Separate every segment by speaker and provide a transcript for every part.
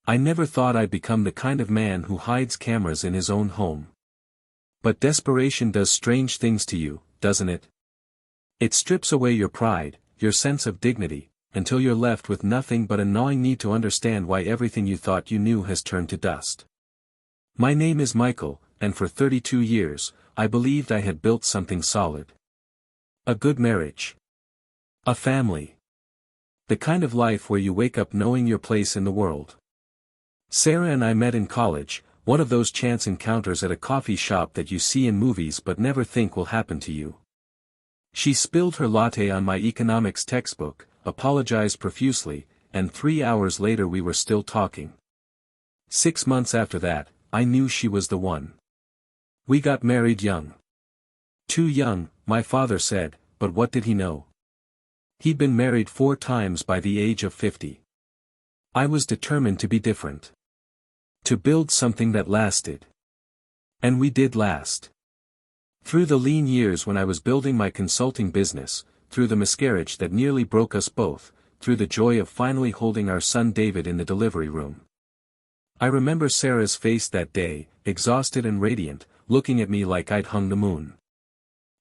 Speaker 1: I never thought I'd become the kind of man who hides cameras in his own home. But desperation does strange things to you, doesn't it? It strips away your pride, your sense of dignity, until you're left with nothing but a gnawing need to understand why everything you thought you knew has turned to dust. My name is Michael, and for 32 years, I believed I had built something solid. A good marriage. A family. The kind of life where you wake up knowing your place in the world. Sarah and I met in college, one of those chance encounters at a coffee shop that you see in movies but never think will happen to you. She spilled her latte on my economics textbook, apologized profusely, and 3 hours later we were still talking. 6 months after that, I knew she was the one. We got married young. Too young, my father said, but what did he know? He'd been married 4 times by the age of 50. I was determined to be different. To build something that lasted. And we did last. Through the lean years when I was building my consulting business, through the miscarriage that nearly broke us both, through the joy of finally holding our son David in the delivery room. I remember Sarah's face that day, exhausted and radiant, looking at me like I'd hung the moon.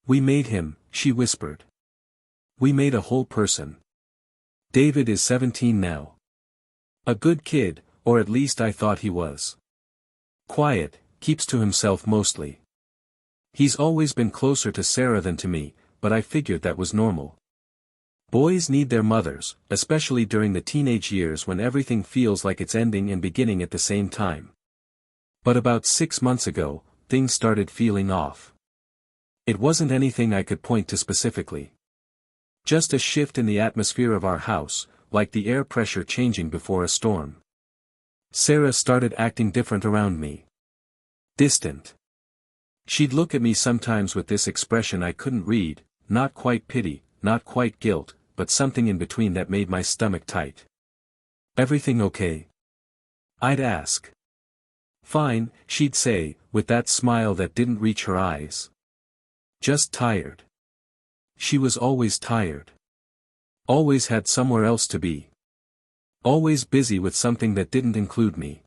Speaker 1: We made him, she whispered. We made a whole person. David is 17 now. A good kid, or at least I thought he was. Quiet, keeps to himself mostly. He's always been closer to Sarah than to me, but I figured that was normal. Boys need their mothers, especially during the teenage years when everything feels like it's ending and beginning at the same time. But about 6 months ago, things started feeling off. It wasn't anything I could point to specifically. Just a shift in the atmosphere of our house, like the air pressure changing before a storm. Sarah started acting different around me. Distant. She'd look at me sometimes with this expression I couldn't read, not quite pity, not quite guilt, but something in between that made my stomach tight. Everything okay? I'd ask. Fine, she'd say, with that smile that didn't reach her eyes. Just tired. She was always tired. Always had somewhere else to be. Always busy with something that didn't include me.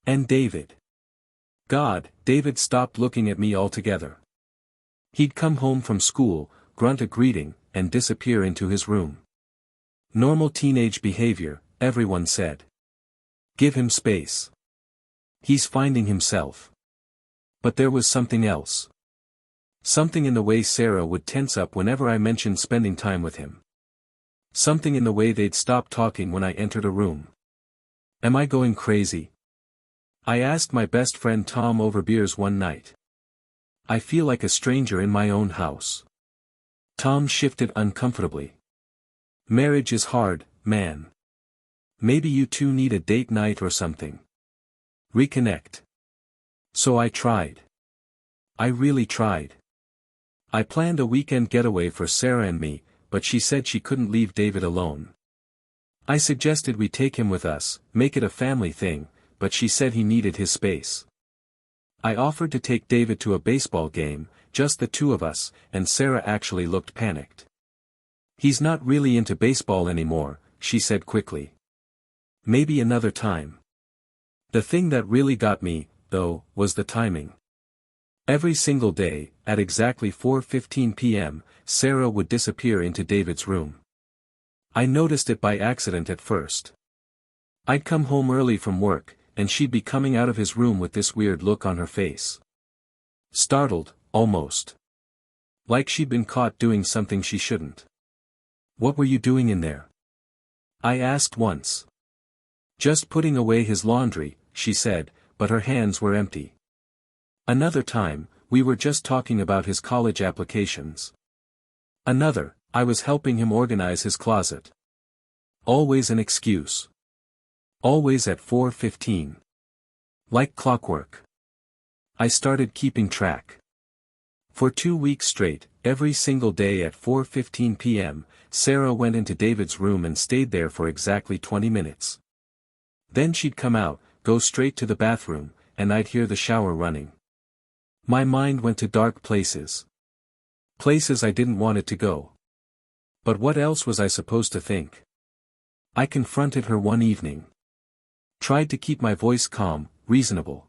Speaker 1: And David. God, David stopped looking at me altogether. He'd come home from school, grunt a greeting, and disappear into his room. Normal teenage behavior, everyone said. Give him space. He's finding himself. But there was something else. Something in the way Sarah would tense up whenever I mentioned spending time with him. Something in the way they'd stop talking when I entered a room. Am I going crazy? I asked my best friend Tom over beers one night. I feel like a stranger in my own house. Tom shifted uncomfortably. Marriage is hard, man. Maybe you two need a date night or something. Reconnect. So I tried. I really tried. I planned a weekend getaway for Sarah and me, but she said she couldn't leave David alone. I suggested we take him with us, make it a family thing, but she said he needed his space. I offered to take David to a baseball game, just the two of us, and Sarah actually looked panicked. He's not really into baseball anymore, she said quickly. Maybe another time. The thing that really got me, though, was the timing. Every single day, at exactly 4:15 p.m., Sarah would disappear into David's room. I noticed it by accident at first. I'd come home early from work, and she'd be coming out of his room with this weird look on her face. Startled, almost. Like she'd been caught doing something she shouldn't. What were you doing in there? I asked once. Just putting away his laundry, she said, but her hands were empty. Another time, we were just talking about his college applications. Another, I was helping him organize his closet. Always an excuse. Always at 4:15. Like clockwork. I started keeping track. For 2 weeks straight, every single day at 4:15 p.m., Sarah went into David's room and stayed there for exactly 20 minutes. Then she'd come out, go straight to the bathroom, and I'd hear the shower running. My mind went to dark places. Places I didn't want it to go. But what else was I supposed to think? I confronted her one evening. Tried to keep my voice calm, reasonable.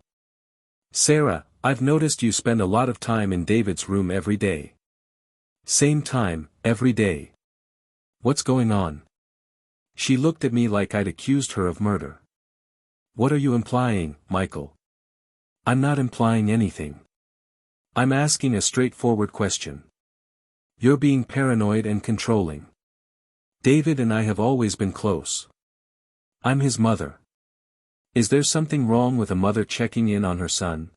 Speaker 1: Sarah, I've noticed you spend a lot of time in David's room every day. Same time, every day. What's going on? She looked at me like I'd accused her of murder. What are you implying, Michael? I'm not implying anything. I'm asking a straightforward question. You're being paranoid and controlling. David and I have always been close. I'm his mother. Is there something wrong with a mother checking in on her son?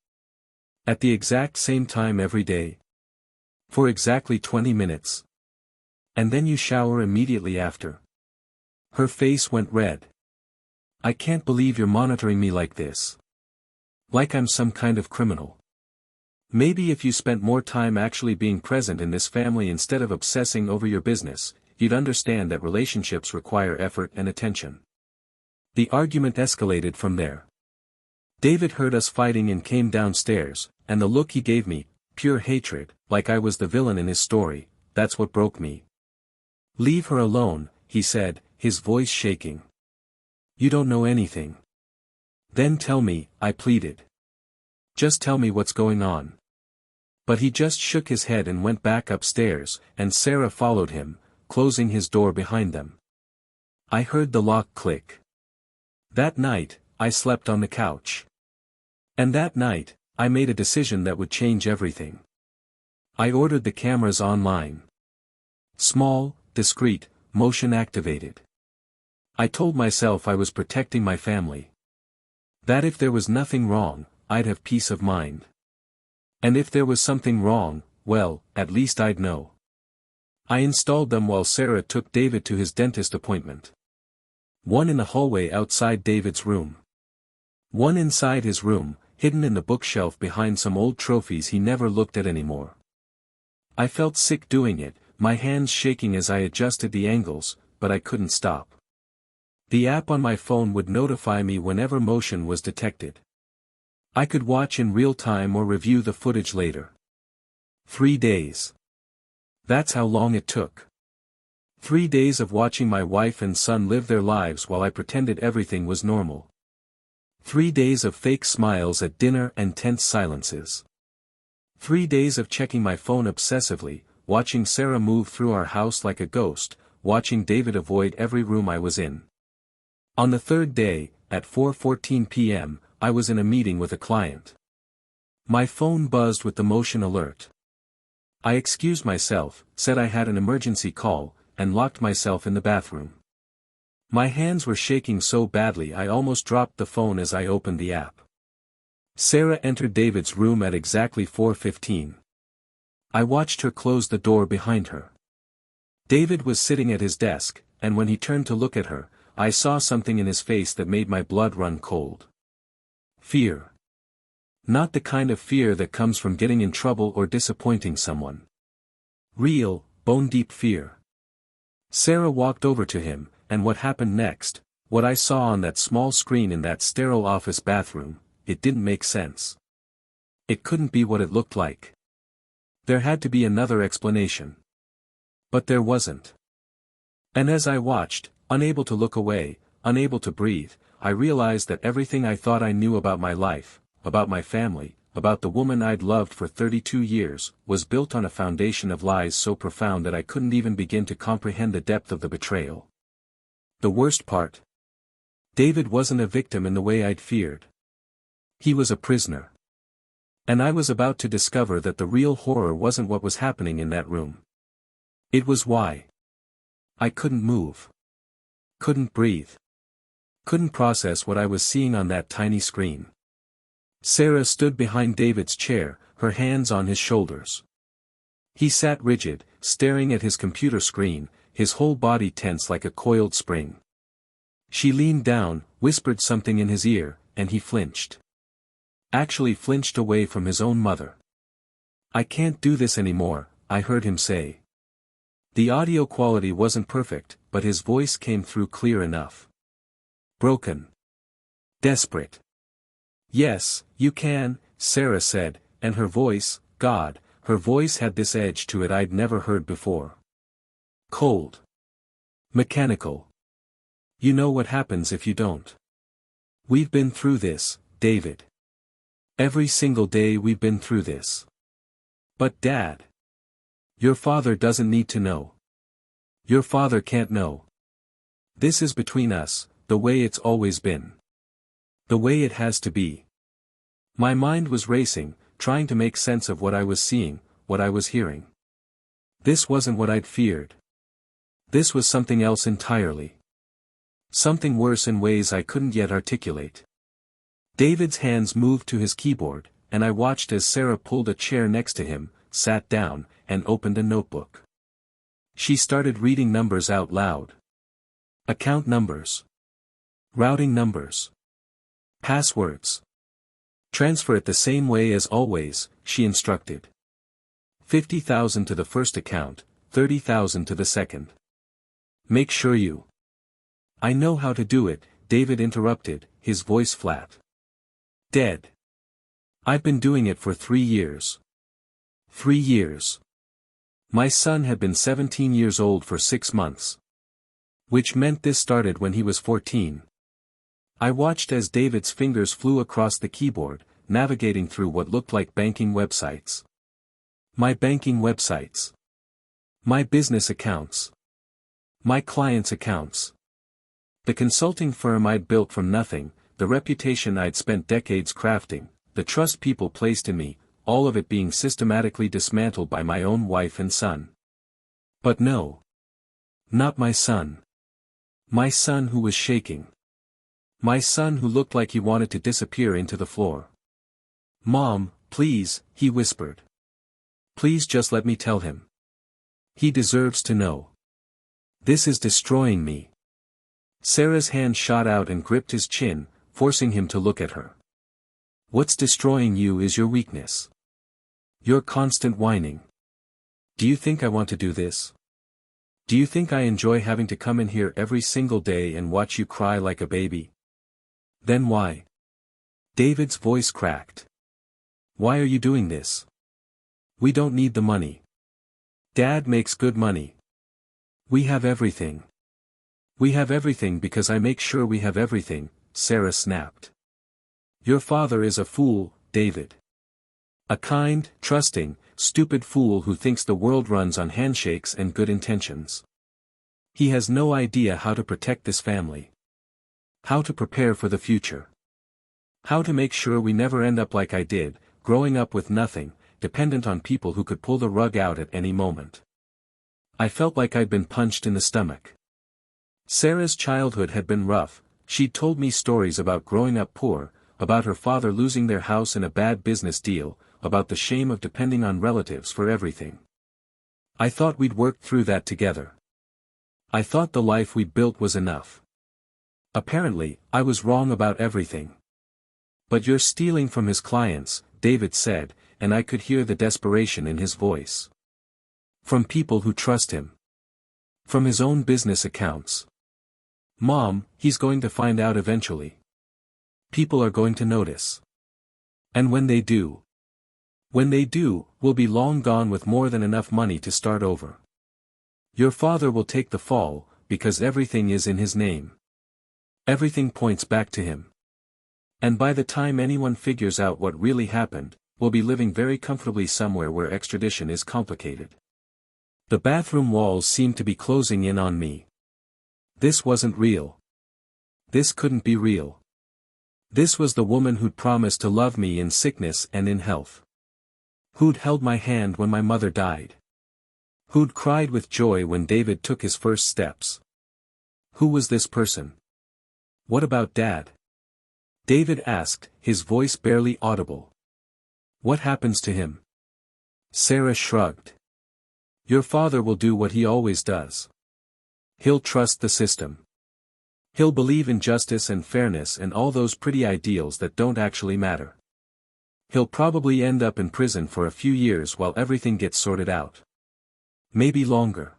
Speaker 1: At the exact same time every day? For exactly 20 minutes. And then you shower immediately after. Her face went red. I can't believe you're monitoring me like this. Like I'm some kind of criminal. Maybe if you spent more time actually being present in this family instead of obsessing over your business, you'd understand that relationships require effort and attention. The argument escalated from there. David heard us fighting and came downstairs, and the look he gave me, pure hatred, like I was the villain in his story, that's what broke me. Leave her alone, he said, his voice shaking. You don't know anything. Then tell me, I pleaded. Just tell me what's going on. But he just shook his head and went back upstairs, and Sarah followed him, closing his door behind them. I heard the lock click. That night, I slept on the couch. And that night, I made a decision that would change everything. I ordered the cameras online. Small, discreet, motion activated. I told myself I was protecting my family. That if there was nothing wrong, I'd have peace of mind. And if there was something wrong, well, at least I'd know. I installed them while Sarah took David to his dentist appointment. One in the hallway outside David's room. One inside his room, hidden in the bookshelf behind some old trophies he never looked at anymore. I felt sick doing it, my hands shaking as I adjusted the angles, but I couldn't stop. The app on my phone would notify me whenever motion was detected. I could watch in real time or review the footage later. 3 days. That's how long it took. 3 days of watching my wife and son live their lives while I pretended everything was normal. 3 days of fake smiles at dinner and tense silences. 3 days of checking my phone obsessively, watching Sarah move through our house like a ghost, watching David avoid every room I was in. On the third day, at 4:14 p.m., I was in a meeting with a client. My phone buzzed with the motion alert. I excused myself, said I had an emergency call, and locked myself in the bathroom. My hands were shaking so badly I almost dropped the phone as I opened the app. Sarah entered David's room at exactly 4:15. I watched her close the door behind her. David was sitting at his desk, and when he turned to look at her, I saw something in his face that made my blood run cold. Fear. Not the kind of fear that comes from getting in trouble or disappointing someone. Real, bone-deep fear. Sarah walked over to him, and what happened next, what I saw on that small screen in that sterile office bathroom, it didn't make sense. It couldn't be what it looked like. There had to be another explanation. But there wasn't. And as I watched, unable to look away, unable to breathe, I realized that everything I thought I knew about my life, about my family, about the woman I'd loved for 32 years, was built on a foundation of lies so profound that I couldn't even begin to comprehend the depth of the betrayal. The worst part? David wasn't a victim in the way I'd feared. He was a prisoner. And I was about to discover that the real horror wasn't what was happening in that room. It was why. I couldn't move. Couldn't breathe. Couldn't process what I was seeing on that tiny screen. Sarah stood behind David's chair, her hands on his shoulders. He sat rigid, staring at his computer screen, his whole body tense like a coiled spring. She leaned down, whispered something in his ear, and he flinched. Actually flinched away from his own mother. I can't do this anymore, I heard him say. The audio quality wasn't perfect, but his voice came through clear enough. Broken. Desperate. Yes, you can, Sarah said, and her voice, God, her voice had this edge to it I'd never heard before. Cold. Mechanical. You know what happens if you don't. We've been through this, David. Every single day we've been through this. But Dad. Your father doesn't need to know. Your father can't know. This is between us, the way it's always been. The way it has to be. My mind was racing, trying to make sense of what I was seeing, what I was hearing. This wasn't what I'd feared. This was something else entirely. Something worse in ways I couldn't yet articulate. David's hands moved to his keyboard, and I watched as Sarah pulled a chair next to him, sat down, and opened a notebook. She started reading numbers out loud. Account numbers. Routing numbers. Passwords. Transfer it the same way as always, she instructed. 50,000 to the first account, 30,000 to the second. Make sure you. I know how to do it, David interrupted, his voice flat. Dead. I've been doing it for 3 years. 3 years. My son had been 17 years old for 6 months. Which meant this started when he was 14. I watched as David's fingers flew across the keyboard, navigating through what looked like banking websites. My banking websites. My business accounts. My clients' accounts. The consulting firm I'd built from nothing, the reputation I'd spent decades crafting, the trust people placed in me, all of it being systematically dismantled by my own wife and son. But no. Not my son. My son who was shaking. My son who looked like he wanted to disappear into the floor. Mom, please, he whispered. Please just let me tell him. He deserves to know. This is destroying me. Sarah's hand shot out and gripped his chin, forcing him to look at her. What's destroying you is your weakness. Your constant whining. Do you think I want to do this? Do you think I enjoy having to come in here every single day and watch you cry like a baby? Then why? David's voice cracked. Why are you doing this? We don't need the money. Dad makes good money. We have everything. We have everything because I make sure we have everything, Sarah snapped. Your father is a fool, David. A kind, trusting, stupid fool who thinks the world runs on handshakes and good intentions. He has no idea how to protect this family. How to prepare for the future. How to make sure we never end up like I did, growing up with nothing, dependent on people who could pull the rug out at any moment. I felt like I'd been punched in the stomach. Sarah's childhood had been rough. She'd told me stories about growing up poor, about her father losing their house in a bad business deal, about the shame of depending on relatives for everything. I thought we'd worked through that together. I thought the life we built was enough. Apparently, I was wrong about everything. But you're stealing from his clients, David said, and I could hear the desperation in his voice. From people who trust him. From his own business accounts. Mom, he's going to find out eventually. People are going to notice. And when they do, we'll be long gone with more than enough money to start over. Your father will take the fall, because everything is in his name. Everything points back to him. And by the time anyone figures out what really happened, we'll be living very comfortably somewhere where extradition is complicated. The bathroom walls seemed to be closing in on me. This wasn't real. This couldn't be real. This was the woman who'd promised to love me in sickness and in health. Who'd held my hand when my mother died. Who'd cried with joy when David took his first steps. Who was this person? What about Dad? David asked, his voice barely audible. What happens to him? Sarah shrugged. Your father will do what he always does. He'll trust the system. He'll believe in justice and fairness and all those pretty ideals that don't actually matter. He'll probably end up in prison for a few years while everything gets sorted out. Maybe longer.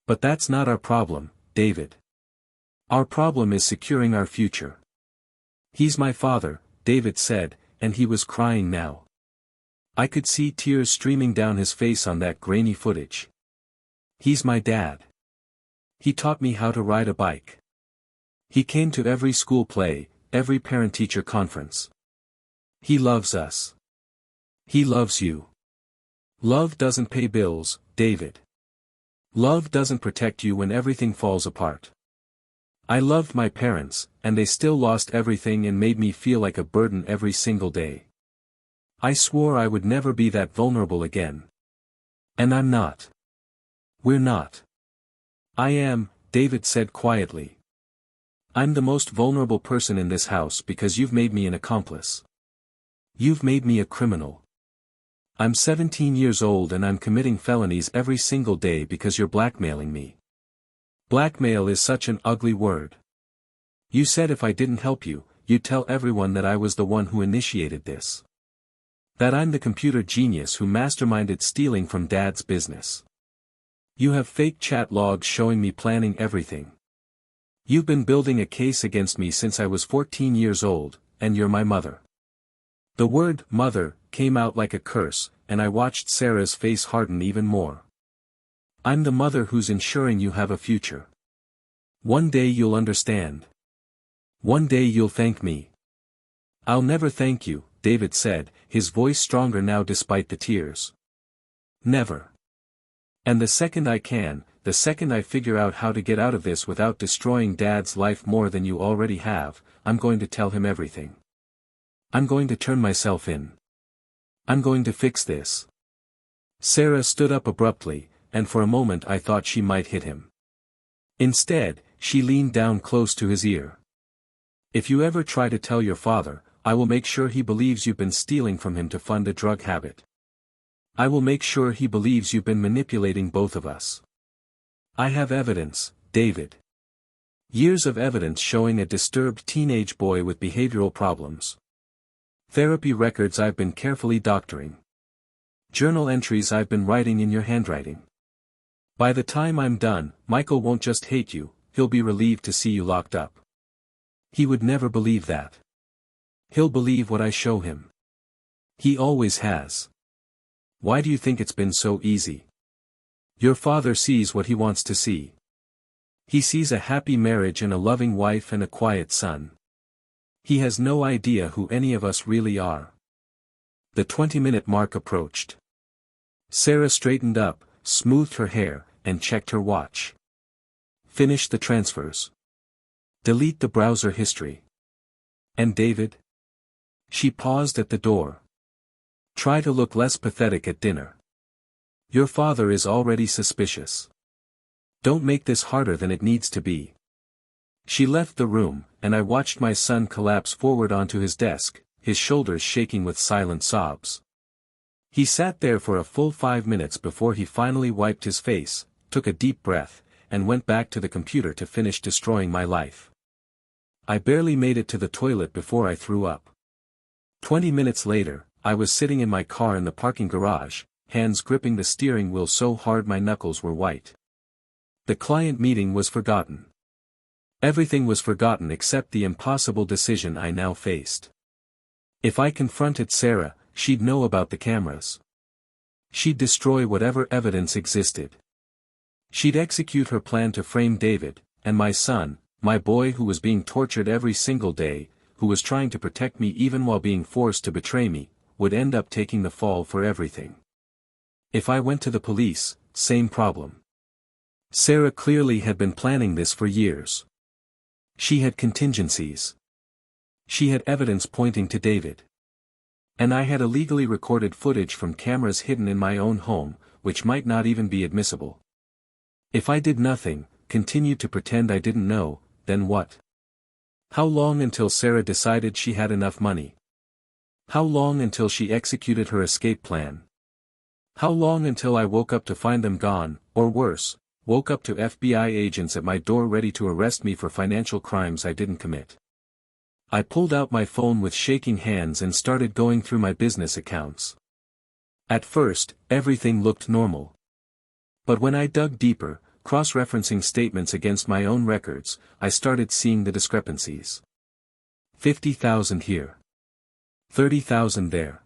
Speaker 1: But that's not our problem, David. Our problem is securing our future. He's my father, David said, and he was crying now. I could see tears streaming down his face on that grainy footage. He's my dad. He taught me how to ride a bike. He came to every school play, every parent-teacher conference. He loves us. He loves you. Love doesn't pay bills, David. Love doesn't protect you when everything falls apart. I loved my parents, and they still lost everything and made me feel like a burden every single day. I swore I would never be that vulnerable again. And I'm not. We're not. I am, David said quietly. I'm the most vulnerable person in this house because you've made me an accomplice. You've made me a criminal. I'm 17 years old and I'm committing felonies every single day because you're blackmailing me. Blackmail is such an ugly word. You said if I didn't help you, you'd tell everyone that I was the one who initiated this. That I'm the computer genius who masterminded stealing from Dad's business. You have fake chat logs showing me planning everything. You've been building a case against me since I was 14 years old, and you're my mother. The word, mother, came out like a curse, and I watched Sarah's face harden even more. I'm the mother who's ensuring you have a future. One day you'll understand. One day you'll thank me. I'll never thank you, David said, his voice stronger now despite the tears. Never. And the second I can, the second I figure out how to get out of this without destroying Dad's life more than you already have, I'm going to tell him everything. I'm going to turn myself in. I'm going to fix this. Sarah stood up abruptly, and for a moment I thought she might hit him. Instead, she leaned down close to his ear. If you ever try to tell your father, I will make sure he believes you've been stealing from him to fund a drug habit. I will make sure he believes you've been manipulating both of us. I have evidence, David. Years of evidence showing a disturbed teenage boy with behavioral problems. Therapy records I've been carefully doctoring. Journal entries I've been writing in your handwriting. By the time I'm done, Michael won't just hate you, he'll be relieved to see you locked up. He would never believe that. He'll believe what I show him. He always has. Why do you think it's been so easy? Your father sees what he wants to see. He sees a happy marriage and a loving wife and a quiet son. He has no idea who any of us really are. The 20-minute mark approached. Sarah straightened up, smoothed her hair, and checked her watch. Finish the transfers. Delete the browser history. And David? She paused at the door. Try to look less pathetic at dinner. Your father is already suspicious. Don't make this harder than it needs to be. She left the room, and I watched my son collapse forward onto his desk, his shoulders shaking with silent sobs. He sat there for a full 5 minutes before he finally wiped his face, took a deep breath, and went back to the computer to finish destroying my life. I barely made it to the toilet before I threw up. 20 minutes later, I was sitting in my car in the parking garage, hands gripping the steering wheel so hard my knuckles were white. The client meeting was forgotten. Everything was forgotten except the impossible decision I now faced. If I confronted Sarah, she'd know about the cameras. She'd destroy whatever evidence existed. She'd execute her plan to frame David, and my son, my boy who was being tortured every single day, who was trying to protect me even while being forced to betray me, would end up taking the fall for everything. If I went to the police, same problem. Sarah clearly had been planning this for years. She had contingencies. She had evidence pointing to David. And I had illegally recorded footage from cameras hidden in my own home, which might not even be admissible. If I did nothing, continued to pretend I didn't know, then what? How long until Sarah decided she had enough money? How long until she executed her escape plan? How long until I woke up to find them gone, or worse, woke up to FBI agents at my door ready to arrest me for financial crimes I didn't commit? I pulled out my phone with shaking hands and started going through my business accounts. At first, everything looked normal. But when I dug deeper, cross-referencing statements against my own records, I started seeing the discrepancies. 50,000 here. 30,000 there.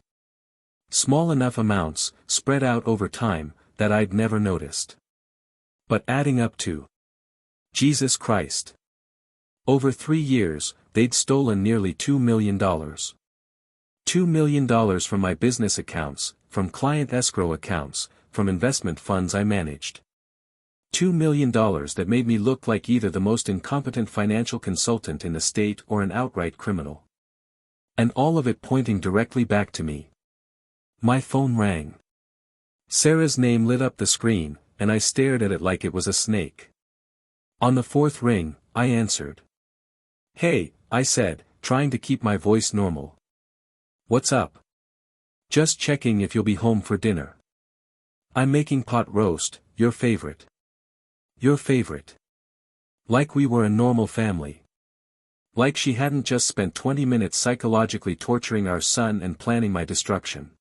Speaker 1: Small enough amounts, spread out over time, that I'd never noticed. But adding up to. Jesus Christ. Over 3 years, they'd stolen nearly $2 million. $2 million from my business accounts, from client escrow accounts, from investment funds I managed. $2 million that made me look like either the most incompetent financial consultant in the state or an outright criminal. And all of it pointing directly back to me. My phone rang. Sarah's name lit up the screen, and I stared at it like it was a snake. On the fourth ring, I answered. "Hey," I said, trying to keep my voice normal. "What's up?" "Just checking if you'll be home for dinner. I'm making pot roast, your favorite." Your favorite. Like we were a normal family. Like she hadn't just spent 20 minutes psychologically torturing our son and planning my destruction.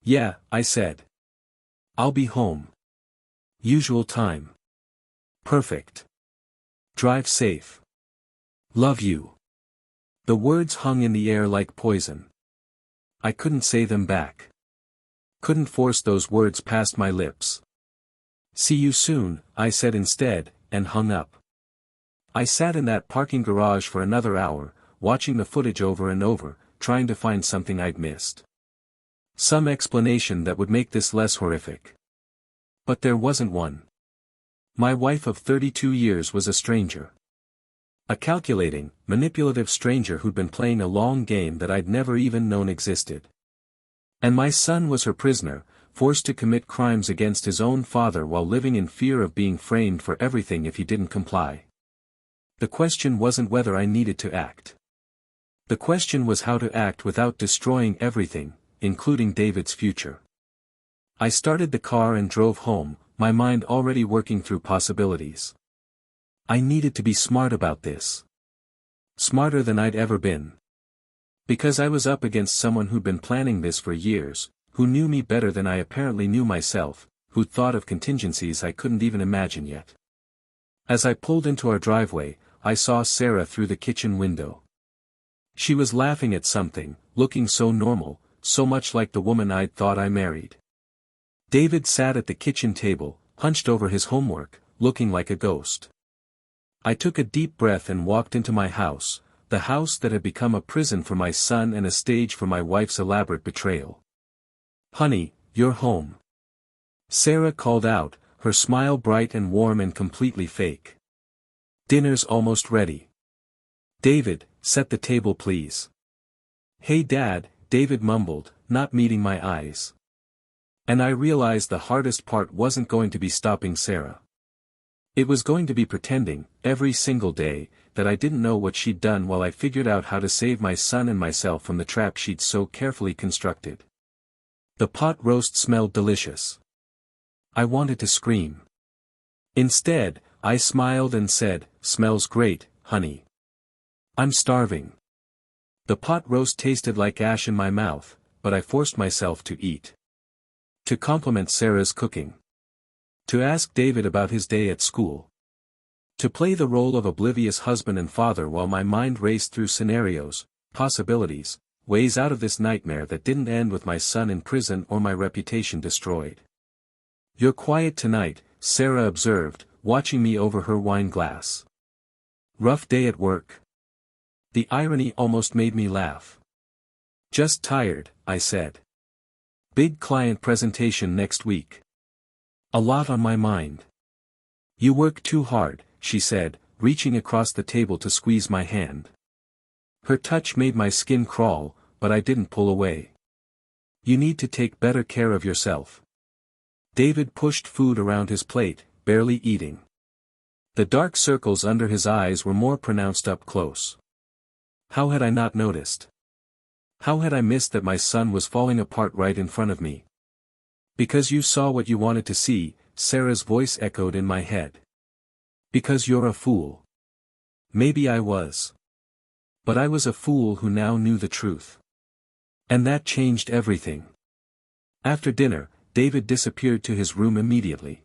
Speaker 1: "Yeah," I said. "I'll be home. Usual time." "Perfect. Drive safe. Love you." The words hung in the air like poison. I couldn't say them back. Couldn't force those words past my lips. "See you soon," I said instead, and hung up. I sat in that parking garage for another hour, watching the footage over and over, trying to find something I'd missed. Some explanation that would make this less horrific. But there wasn't one. My wife of 32 years was a stranger. A calculating, manipulative stranger who'd been playing a long game that I'd never even known existed. And my son was her prisoner, forced to commit crimes against his own father while living in fear of being framed for everything if he didn't comply. The question wasn't whether I needed to act. The question was how to act without destroying everything, including David's future. I started the car and drove home, my mind already working through possibilities. I needed to be smart about this. Smarter than I'd ever been. Because I was up against someone who'd been planning this for years, who knew me better than I apparently knew myself, who'd thought of contingencies I couldn't even imagine yet. As I pulled into our driveway, I saw Sarah through the kitchen window. She was laughing at something, looking so normal, so much like the woman I'd thought I married. David sat at the kitchen table, hunched over his homework, looking like a ghost. I took a deep breath and walked into my house, the house that had become a prison for my son and a stage for my wife's elaborate betrayal. "Honey, you're home." Sarah called out, her smile bright and warm and completely fake. "Dinner's almost ready." "David, set the table please." "Hey Dad," David mumbled, not meeting my eyes. And I realized the hardest part wasn't going to be stopping Sarah. It was going to be pretending, every single day, that I didn't know what she'd done while I figured out how to save my son and myself from the trap she'd so carefully constructed. The pot roast smelled delicious. I wanted to scream. Instead, I smiled and said, "Smells great, honey. I'm starving." The pot roast tasted like ash in my mouth, but I forced myself to eat. To compliment Sarah's cooking. To ask David about his day at school. To play the role of oblivious husband and father while my mind raced through scenarios, possibilities, ways out of this nightmare that didn't end with my son in prison or my reputation destroyed. "You're quiet tonight," Sarah observed, watching me over her wine glass. "Rough day at work?" The irony almost made me laugh. "Just tired," I said. "Big client presentation next week. A lot on my mind." "You work too hard," she said, reaching across the table to squeeze my hand. Her touch made my skin crawl, but I didn't pull away. "You need to take better care of yourself." David pushed food around his plate, barely eating. The dark circles under his eyes were more pronounced up close. How had I not noticed? How had I missed that my son was falling apart right in front of me? "Because you saw what you wanted to see," Sarah's voice echoed in my head. "Because you're a fool." Maybe I was. But I was a fool who now knew the truth. And that changed everything. After dinner, David disappeared to his room immediately.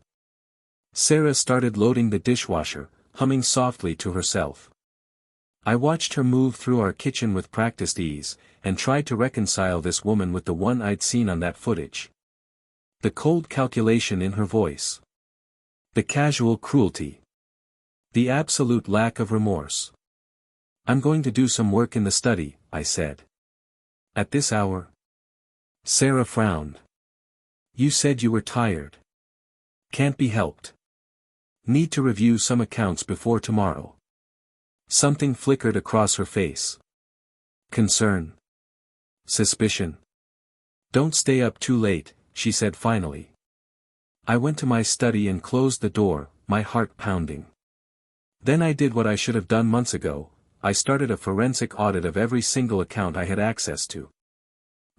Speaker 1: Sarah started loading the dishwasher, humming softly to herself. I watched her move through our kitchen with practiced ease, and tried to reconcile this woman with the one I'd seen on that footage. The cold calculation in her voice. The casual cruelty. The absolute lack of remorse. I'm going to do some work in the study, I said. At this hour? Sarah frowned. You said you were tired. Can't be helped. Need to review some accounts before tomorrow. Something flickered across her face. Concern. Suspicion. Don't stay up too late, she said finally. I went to my study and closed the door, my heart pounding. Then I did what I should have done months ago, I started a forensic audit of every single account I had access to.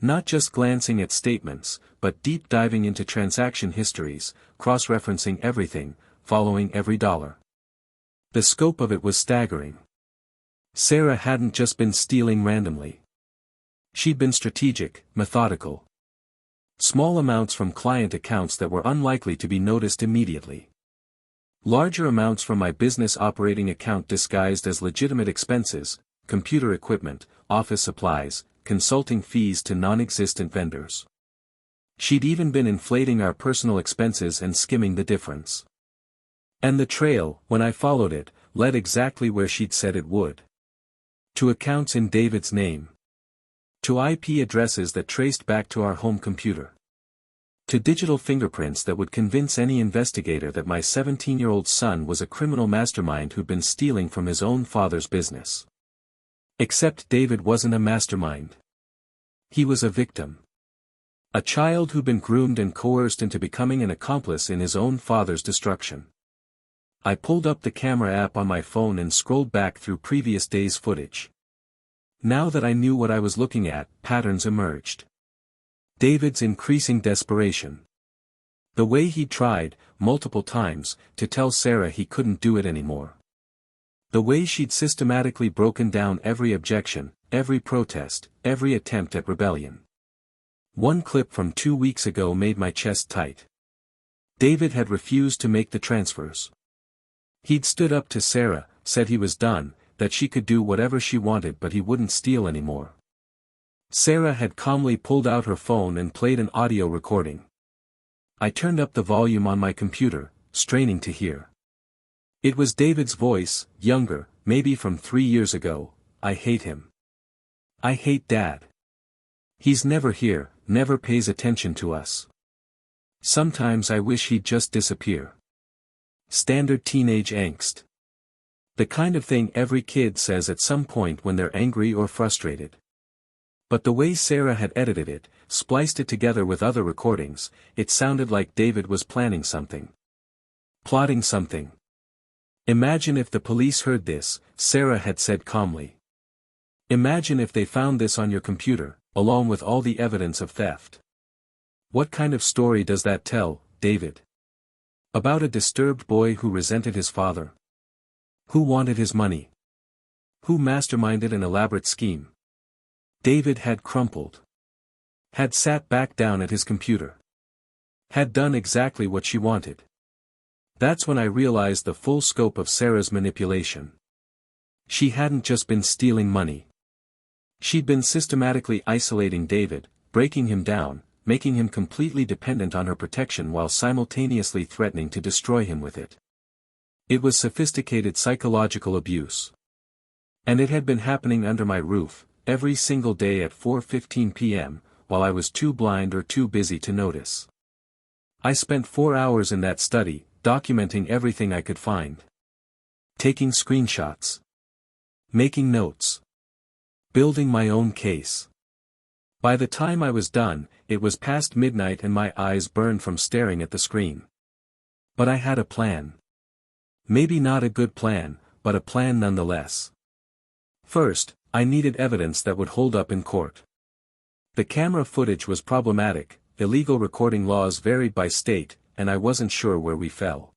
Speaker 1: Not just glancing at statements, but deep diving into transaction histories, cross-referencing everything, following every dollar. The scope of it was staggering. Sarah hadn't just been stealing randomly. She'd been strategic, methodical. Small amounts from client accounts that were unlikely to be noticed immediately. Larger amounts from my business operating account disguised as legitimate expenses, computer equipment, office supplies, consulting fees to non-existent vendors. She'd even been inflating our personal expenses and skimming the difference. And the trail, when I followed it, led exactly where she'd said it would. To accounts in David's name. To IP addresses that traced back to our home computer. To digital fingerprints that would convince any investigator that my 17-year-old son was a criminal mastermind who'd been stealing from his own father's business. Except David wasn't a mastermind. He was a victim. A child who'd been groomed and coerced into becoming an accomplice in his own father's destruction. I pulled up the camera app on my phone and scrolled back through previous days' footage. Now that I knew what I was looking at, patterns emerged. David's increasing desperation. The way he tried, multiple times, to tell Sarah he couldn't do it anymore. The way she'd systematically broken down every objection, every protest, every attempt at rebellion. One clip from 2 weeks ago made my chest tight. David had refused to make the transfers. He'd stood up to Sarah, said he was done, that she could do whatever she wanted but he wouldn't steal anymore. Sarah had calmly pulled out her phone and played an audio recording. I turned up the volume on my computer, straining to hear. It was David's voice, younger, maybe from 3 years ago. I hate him. I hate Dad. He's never here, never pays attention to us. Sometimes I wish he'd just disappear. Standard teenage angst. The kind of thing every kid says at some point when they're angry or frustrated. But the way Sarah had edited it, spliced it together with other recordings, it sounded like David was planning something. Plotting something. Imagine if the police heard this, Sarah had said calmly. Imagine if they found this on your computer, along with all the evidence of theft. What kind of story does that tell, David? About a disturbed boy who resented his father? Who wanted his money? Who masterminded an elaborate scheme? David had crumpled. Had sat back down at his computer. Had done exactly what she wanted. That's when I realized the full scope of Sarah's manipulation. She hadn't just been stealing money. She'd been systematically isolating David, breaking him down, making him completely dependent on her protection while simultaneously threatening to destroy him with it. It was sophisticated psychological abuse. And it had been happening under my roof, every single day at 4:15 p.m., while I was too blind or too busy to notice. I spent 4 hours in that study, documenting everything I could find. Taking screenshots. Making notes. Building my own case. By the time I was done, it was past midnight and my eyes burned from staring at the screen. But I had a plan. Maybe not a good plan, but a plan nonetheless. First, I needed evidence that would hold up in court. The camera footage was problematic, illegal recording laws varied by state, and I wasn't sure where we fell.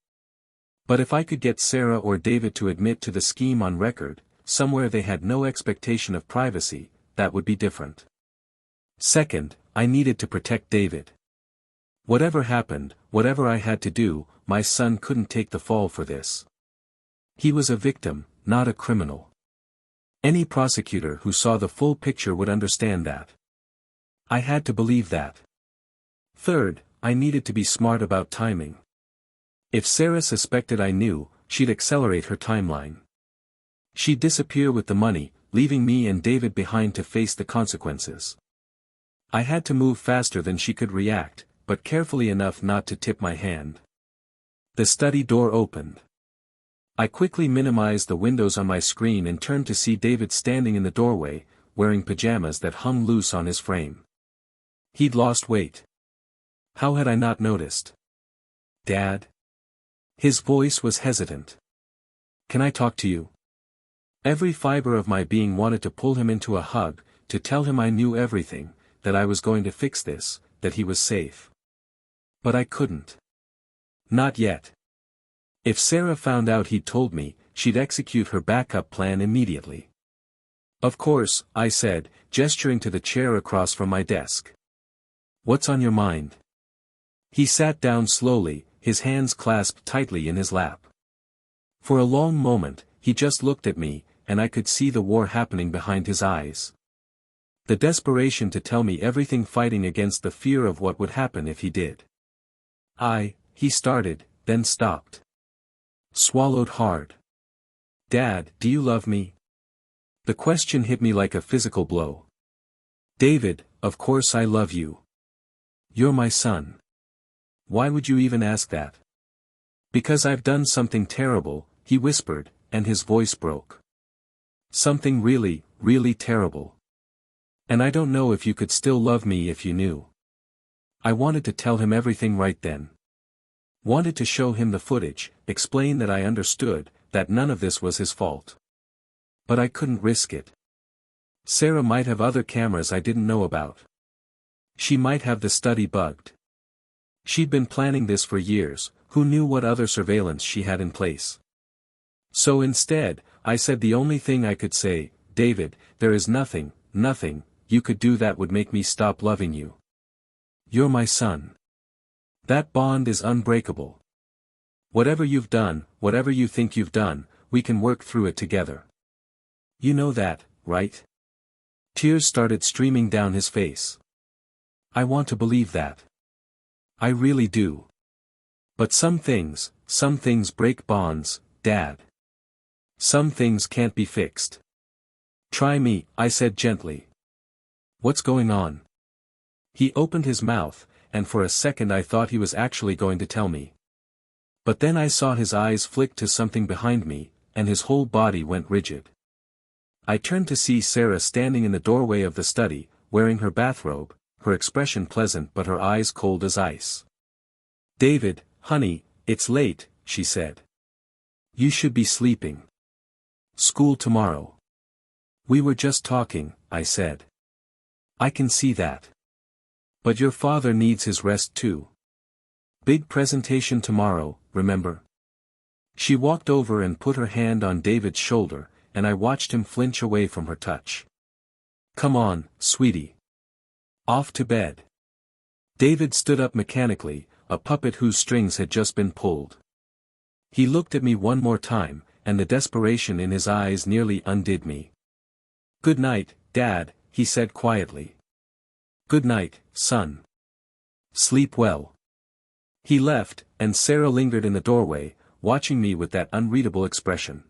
Speaker 1: But if I could get Sarah or David to admit to the scheme on record, somewhere they had no expectation of privacy, that would be different. Second, I needed to protect David. Whatever happened, whatever I had to do, my son couldn't take the fall for this. He was a victim, not a criminal. Any prosecutor who saw the full picture would understand that. I had to believe that. Third, I needed to be smart about timing. If Sarah suspected I knew, she'd accelerate her timeline. She'd disappear with the money, leaving me and David behind to face the consequences. I had to move faster than she could react, but carefully enough not to tip my hand. The study door opened. I quickly minimized the windows on my screen and turned to see David standing in the doorway, wearing pajamas that hung loose on his frame. He'd lost weight. How had I not noticed? Dad? His voice was hesitant. Can I talk to you? Every fiber of my being wanted to pull him into a hug, to tell him I knew everything, that I was going to fix this, that he was safe. But I couldn't. Not yet. If Sarah found out he'd told me, she'd execute her backup plan immediately. Of course, I said, gesturing to the chair across from my desk. What's on your mind? He sat down slowly, his hands clasped tightly in his lap. For a long moment, he just looked at me, and I could see the war happening behind his eyes. The desperation to tell me everything, fighting against the fear of what would happen if he did. He started, then stopped. Swallowed hard. Dad, do you love me? The question hit me like a physical blow. David, of course I love you. You're my son. Why would you even ask that? Because I've done something terrible, he whispered, and his voice broke. Something really, really terrible. And I don't know if you could still love me if you knew. I wanted to tell him everything right then. Wanted to show him the footage, explain that I understood, that none of this was his fault. But I couldn't risk it. Sarah might have other cameras I didn't know about. She might have the study bugged. She'd been planning this for years, who knew what other surveillance she had in place. So instead, I said the only thing I could say, David, there is nothing you could do that would make me stop loving you. You're my son. That bond is unbreakable. Whatever you've done, whatever you think you've done, we can work through it together. You know that, right? Tears started streaming down his face. I want to believe that. I really do. But some things break bonds, Dad. Some things can't be fixed. Try me, I said gently. What's going on? He opened his mouth, and for a second I thought he was actually going to tell me. But then I saw his eyes flick to something behind me, and his whole body went rigid. I turned to see Sarah standing in the doorway of the study, wearing her bathrobe, her expression pleasant but her eyes cold as ice. David, honey, it's late, she said. You should be sleeping. School tomorrow. We were just talking, I said. I can see that. But your father needs his rest too. Big presentation tomorrow, remember? She walked over and put her hand on David's shoulder, and I watched him flinch away from her touch. Come on, sweetie. Off to bed. David stood up mechanically, a puppet whose strings had just been pulled. He looked at me one more time, and the desperation in his eyes nearly undid me. Good night, Dad, he said quietly. Good night, son. Sleep well. He left, and Sarah lingered in the doorway, watching me with that unreadable expression.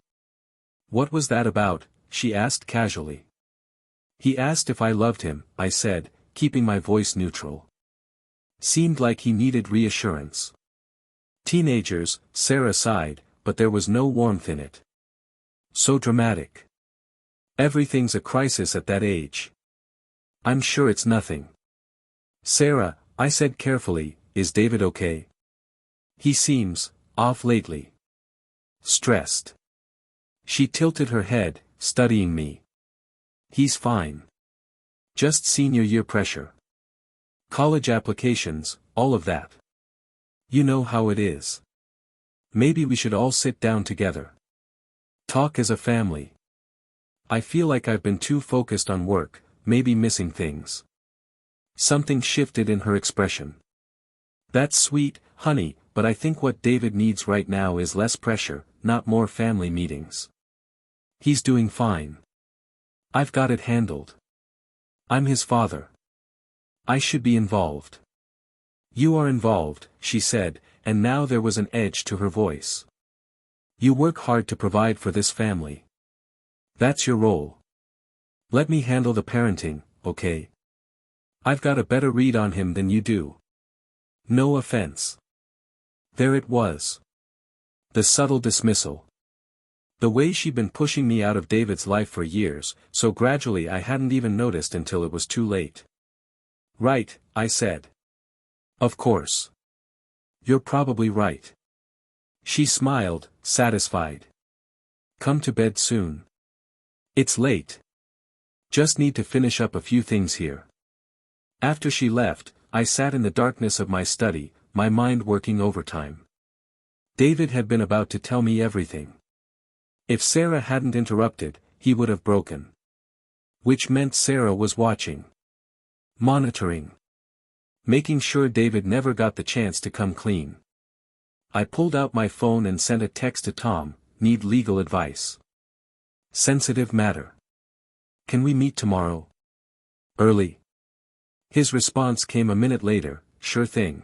Speaker 1: What was that about? She asked casually. He asked if I loved him, I said, keeping my voice neutral. Seemed like he needed reassurance. Teenagers, Sarah sighed, but there was no warmth in it. So dramatic. Everything's a crisis at that age. I'm sure it's nothing. Sarah, I said carefully, is David okay? He seems off lately. Stressed. She tilted her head, studying me. He's fine. Just senior year pressure. College applications, all of that. You know how it is. Maybe we should all sit down together. Talk as a family. I feel like I've been too focused on work, maybe missing things. Something shifted in her expression. That's sweet, honey, but I think what David needs right now is less pressure, not more family meetings. He's doing fine. I've got it handled. I'm his father. I should be involved. You are involved, she said, and now there was an edge to her voice. You work hard to provide for this family. That's your role. Let me handle the parenting, okay? I've got a better read on him than you do. No offense. There it was. The subtle dismissal. The way she'd been pushing me out of David's life for years, so gradually I hadn't even noticed until it was too late. Right, I said. Of course. You're probably right. She smiled, satisfied. Come to bed soon. It's late. Just need to finish up a few things here. After she left, I sat in the darkness of my study, my mind working overtime. David had been about to tell me everything. If Sarah hadn't interrupted, he would have broken. Which meant Sarah was watching. Monitoring. Making sure David never got the chance to come clean. I pulled out my phone and sent a text to Tom, need legal advice. Sensitive matter. Can we meet tomorrow? Early. His response came a minute later, sure thing.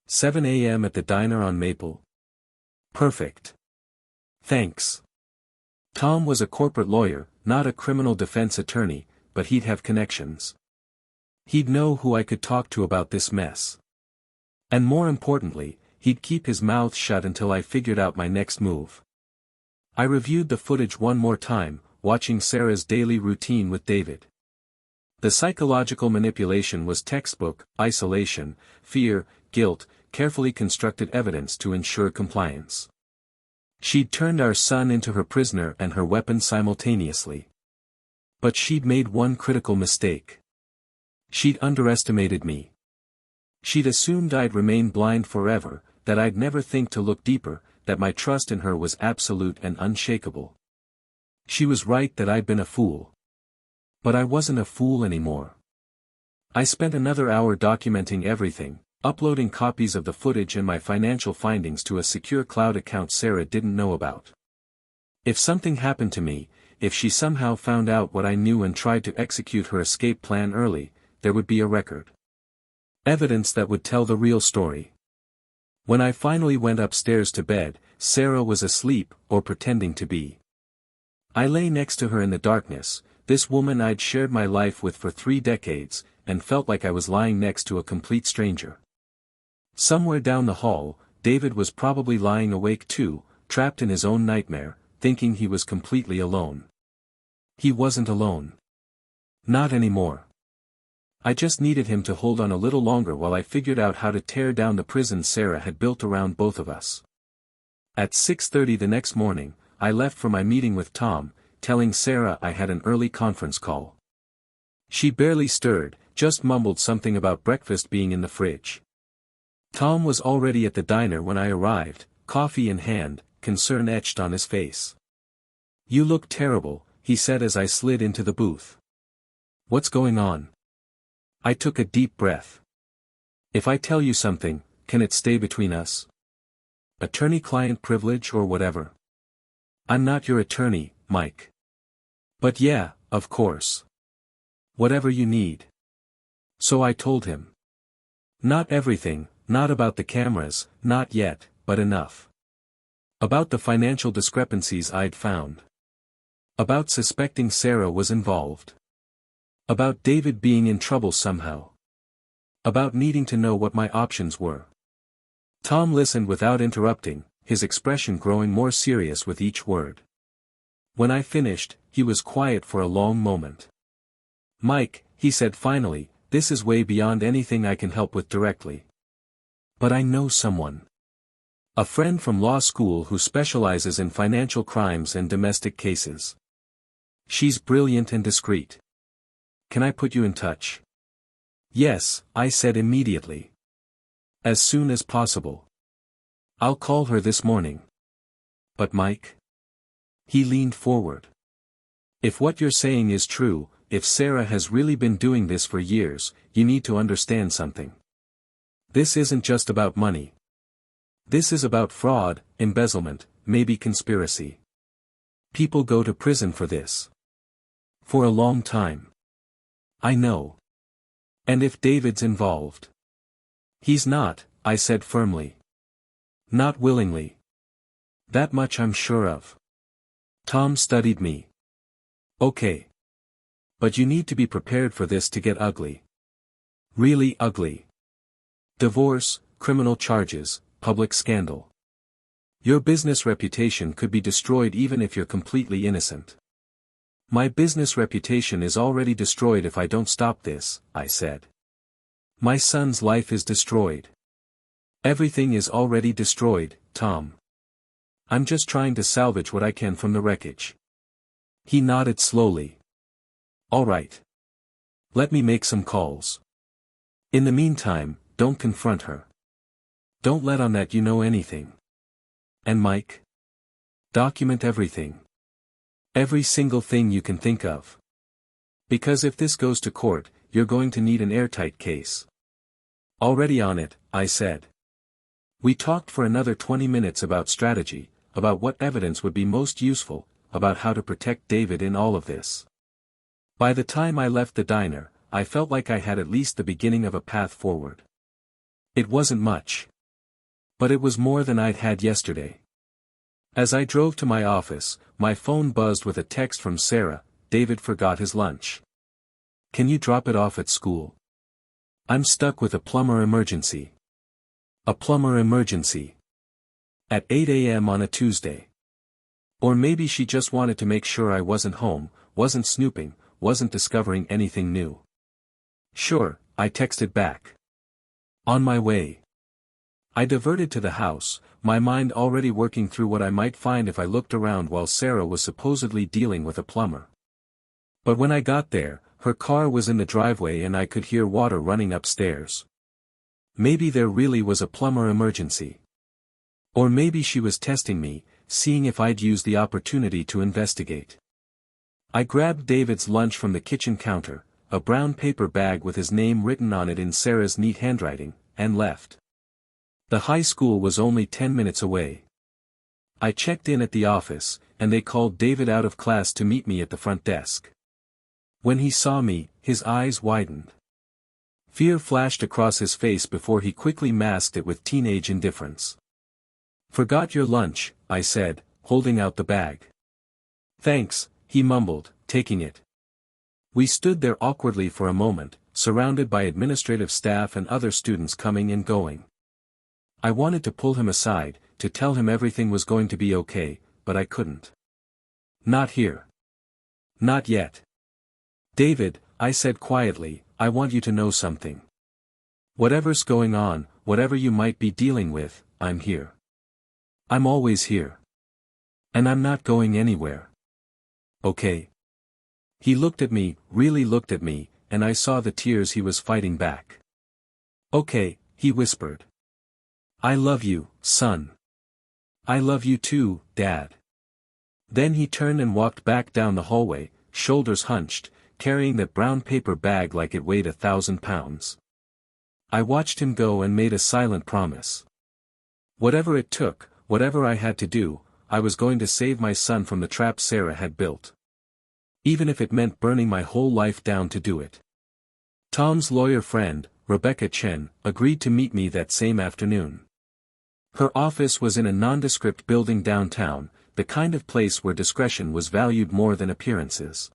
Speaker 1: 7 a.m. at the diner on Maple. Perfect. Thanks. Tom was a corporate lawyer, not a criminal defense attorney, but he'd have connections. He'd know who I could talk to about this mess. And more importantly, he'd keep his mouth shut until I figured out my next move. I reviewed the footage one more time, watching Sarah's daily routine with David. The psychological manipulation was textbook: isolation, fear, guilt, carefully constructed evidence to ensure compliance. She'd turned our son into her prisoner and her weapon simultaneously. But she'd made one critical mistake. She'd underestimated me. She'd assumed I'd remain blind forever, that I'd never think to look deeper, that my trust in her was absolute and unshakable. She was right that I'd been a fool. But I wasn't a fool anymore. I spent another hour documenting everything, uploading copies of the footage and my financial findings to a secure cloud account Sarah didn't know about. If something happened to me, if she somehow found out what I knew and tried to execute her escape plan early, there would be a record. Evidence that would tell the real story. When I finally went upstairs to bed, Sarah was asleep, or pretending to be. I lay next to her in the darkness, this woman I'd shared my life with for 3 decades, and felt like I was lying next to a complete stranger. Somewhere down the hall, David was probably lying awake too, trapped in his own nightmare, thinking he was completely alone. He wasn't alone. Not anymore. I just needed him to hold on a little longer while I figured out how to tear down the prison Sarah had built around both of us. At 6:30 the next morning, I left for my meeting with Tom, telling Sarah I had an early conference call. She barely stirred, just mumbled something about breakfast being in the fridge. Tom was already at the diner when I arrived, coffee in hand, concern etched on his face. "You look terrible," he said as I slid into the booth. "What's going on?" I took a deep breath. "If I tell you something, can it stay between us? Attorney-client privilege or whatever." "I'm not your attorney, Mike." "But yeah, of course. Whatever you need." So I told him. Not everything, not about the cameras, not yet, but enough. About the financial discrepancies I'd found. About suspecting Sarah was involved. About David being in trouble somehow. About needing to know what my options were. Tom listened without interrupting, his expression growing more serious with each word. When I finished, he was quiet for a long moment. "Mike," he said finally, "this is way beyond anything I can help with directly. But I know someone. A friend from law school who specializes in financial crimes and domestic cases. She's brilliant and discreet. Can I put you in touch?" "Yes," I said immediately. "As soon as possible. I'll call her this morning." "But Mike?" He leaned forward. "If what you're saying is true, if Sarah has really been doing this for years, you need to understand something. This isn't just about money. This is about fraud, embezzlement, maybe conspiracy. People go to prison for this. For a long time. I know. And if David's involved." "He's not," I said firmly. "Not willingly. That much I'm sure of." Tom studied me. Okay. But you need to be prepared for this to get ugly. Really ugly. Divorce, criminal charges, public scandal. Your business reputation could be destroyed even if you're completely innocent. My business reputation is already destroyed if I don't stop this, I said. My son's life is destroyed. Everything is already destroyed, Tom. I'm just trying to salvage what I can from the wreckage. He nodded slowly. All right. Let me make some calls. In the meantime, don't confront her. Don't let on that you know anything. And Mike? Document everything. Every single thing you can think of. Because if this goes to court, you're going to need an airtight case. Already on it, I said. We talked for another 20 minutes about strategy, about what evidence would be most useful, about how to protect David in all of this. By the time I left the diner, I felt like I had at least the beginning of a path forward. It wasn't much. But it was more than I'd had yesterday. As I drove to my office, my phone buzzed with a text from Sarah. David forgot his lunch. Can you drop it off at school? I'm stuck with a plumber emergency. A plumber emergency. At 8 a.m. on a Tuesday. Or maybe she just wanted to make sure I wasn't home, wasn't snooping, wasn't discovering anything new. Sure, I texted back. On my way. I diverted to the house, my mind already working through what I might find if I looked around while Sarah was supposedly dealing with a plumber. But when I got there, her car was in the driveway and I could hear water running upstairs. Maybe there really was a plumber emergency. Or maybe she was testing me, seeing if I'd use the opportunity to investigate. I grabbed David's lunch from the kitchen counter, a brown paper bag with his name written on it in Sarah's neat handwriting, and left. The high school was only 10 minutes away. I checked in at the office, and they called David out of class to meet me at the front desk. When he saw me, his eyes widened. Fear flashed across his face before he quickly masked it with teenage indifference. Forgot your lunch, I said, holding out the bag. Thanks, he mumbled, taking it. We stood there awkwardly for a moment, surrounded by administrative staff and other students coming and going. I wanted to pull him aside, to tell him everything was going to be okay, but I couldn't. Not here. Not yet. David, I said quietly, I want you to know something. Whatever's going on, whatever you might be dealing with, I'm here. I'm always here. And I'm not going anywhere. Okay. He looked at me, really looked at me, and I saw the tears he was fighting back. Okay, he whispered. I love you, son. I love you too, Dad. Then he turned and walked back down the hallway, shoulders hunched, carrying that brown paper bag like it weighed 1,000 pounds. I watched him go and made a silent promise. Whatever it took, whatever I had to do, I was going to save my son from the trap Sarah had built. Even if it meant burning my whole life down to do it. Tom's lawyer friend, Rebecca Chen, agreed to meet me that same afternoon. Her office was in a nondescript building downtown, the kind of place where discretion was valued more than appearances.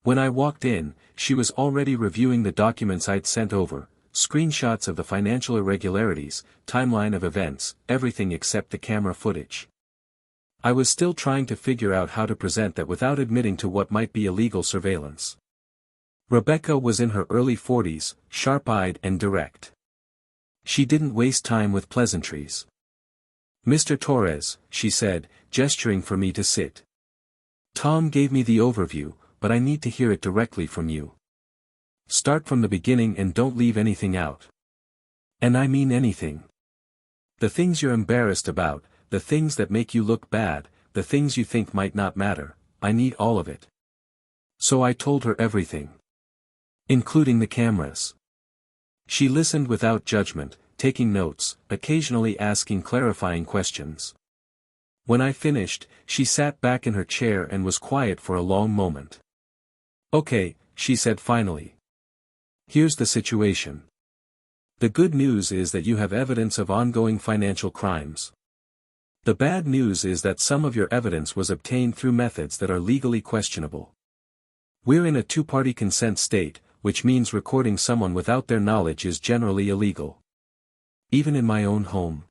Speaker 1: When I walked in, she was already reviewing the documents I'd sent over, screenshots of the financial irregularities, timeline of events, everything except the camera footage. I was still trying to figure out how to present that without admitting to what might be illegal surveillance. Rebecca was in her early 40s, sharp-eyed and direct. She didn't waste time with pleasantries. Mr. Torres, she said, gesturing for me to sit. Tom gave me the overview, but I need to hear it directly from you. Start from the beginning and don't leave anything out. And I mean anything. The things you're embarrassed about, the things that make you look bad, the things you think might not matter, I need all of it. So I told her everything. Including the cameras. She listened without judgment, taking notes, occasionally asking clarifying questions. When I finished, she sat back in her chair and was quiet for a long moment. Okay, she said finally. Here's the situation. The good news is that you have evidence of ongoing financial crimes. The bad news is that some of your evidence was obtained through methods that are legally questionable. We're in a two-party consent state, which means recording someone without their knowledge is generally illegal. Even in my own home.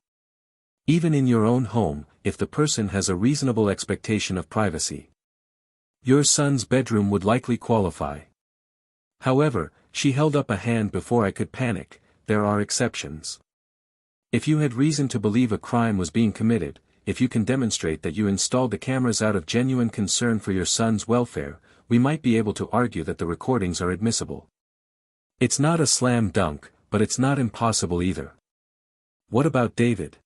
Speaker 1: Even in your own home, if the person has a reasonable expectation of privacy. Your son's bedroom would likely qualify. However, she held up a hand before I could panic. There are exceptions. If you had reason to believe a crime was being committed, if you can demonstrate that you installed the cameras out of genuine concern for your son's welfare, we might be able to argue that the recordings are admissible. It's not a slam dunk, but it's not impossible either. What about David?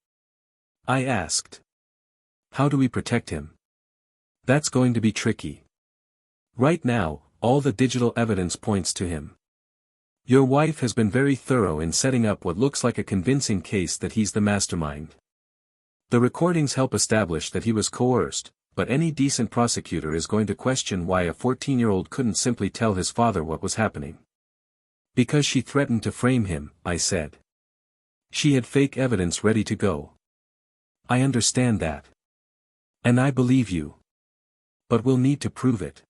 Speaker 1: I asked. How do we protect him? That's going to be tricky. Right now, all the digital evidence points to him. Your wife has been very thorough in setting up what looks like a convincing case that he's the mastermind. The recordings help establish that he was coerced, but any decent prosecutor is going to question why a 14-year-old couldn't simply tell his father what was happening. Because she threatened to frame him, I said. She had fake evidence ready to go. I understand that. And I believe you. But we'll need to prove it.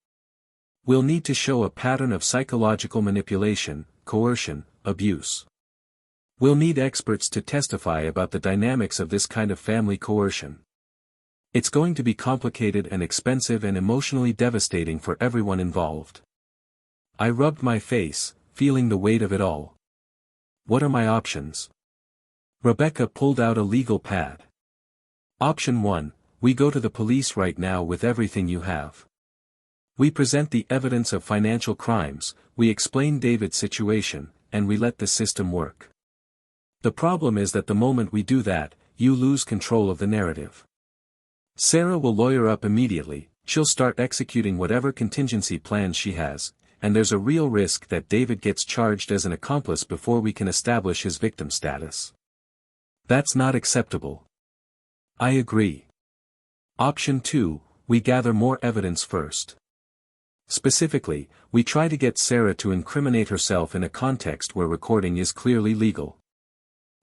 Speaker 1: We'll need to show a pattern of psychological manipulation, coercion, abuse. We'll need experts to testify about the dynamics of this kind of family coercion. It's going to be complicated and expensive and emotionally devastating for everyone involved. I rubbed my face, feeling the weight of it all. What are my options? Rebecca pulled out a legal pad. Option 1, we go to the police right now with everything you have. We present the evidence of financial crimes, we explain David's situation, and we let the system work. The problem is that the moment we do that, you lose control of the narrative. Sarah will lawyer up immediately, she'll start executing whatever contingency plans she has, and there's a real risk that David gets charged as an accomplice before we can establish his victim status. That's not acceptable. I agree. Option 2, we gather more evidence first. Specifically, we try to get Sarah to incriminate herself in a context where recording is clearly legal.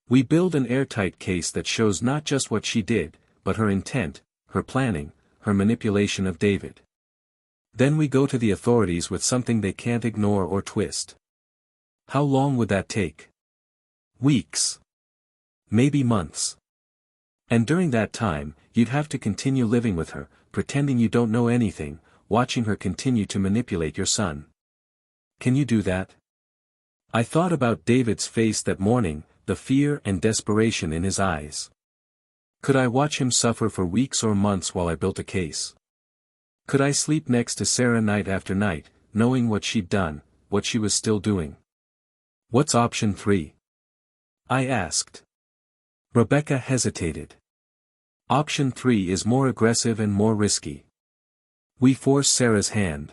Speaker 1: We build an airtight case that shows not just what she did, but her intent, her planning, her manipulation of David. Then we go to the authorities with something they can't ignore or twist. How long would that take? Weeks. Maybe months. And during that time, you'd have to continue living with her, pretending you don't know anything, watching her continue to manipulate your son. Can you do that? I thought about David's face that morning, the fear and desperation in his eyes. Could I watch him suffer for weeks or months while I built a case? Could I sleep next to Sarah night after night, knowing what she'd done, what she was still doing? What's option 3? I asked. Rebecca hesitated. Option 3 is more aggressive and more risky. We force Sarah's hand.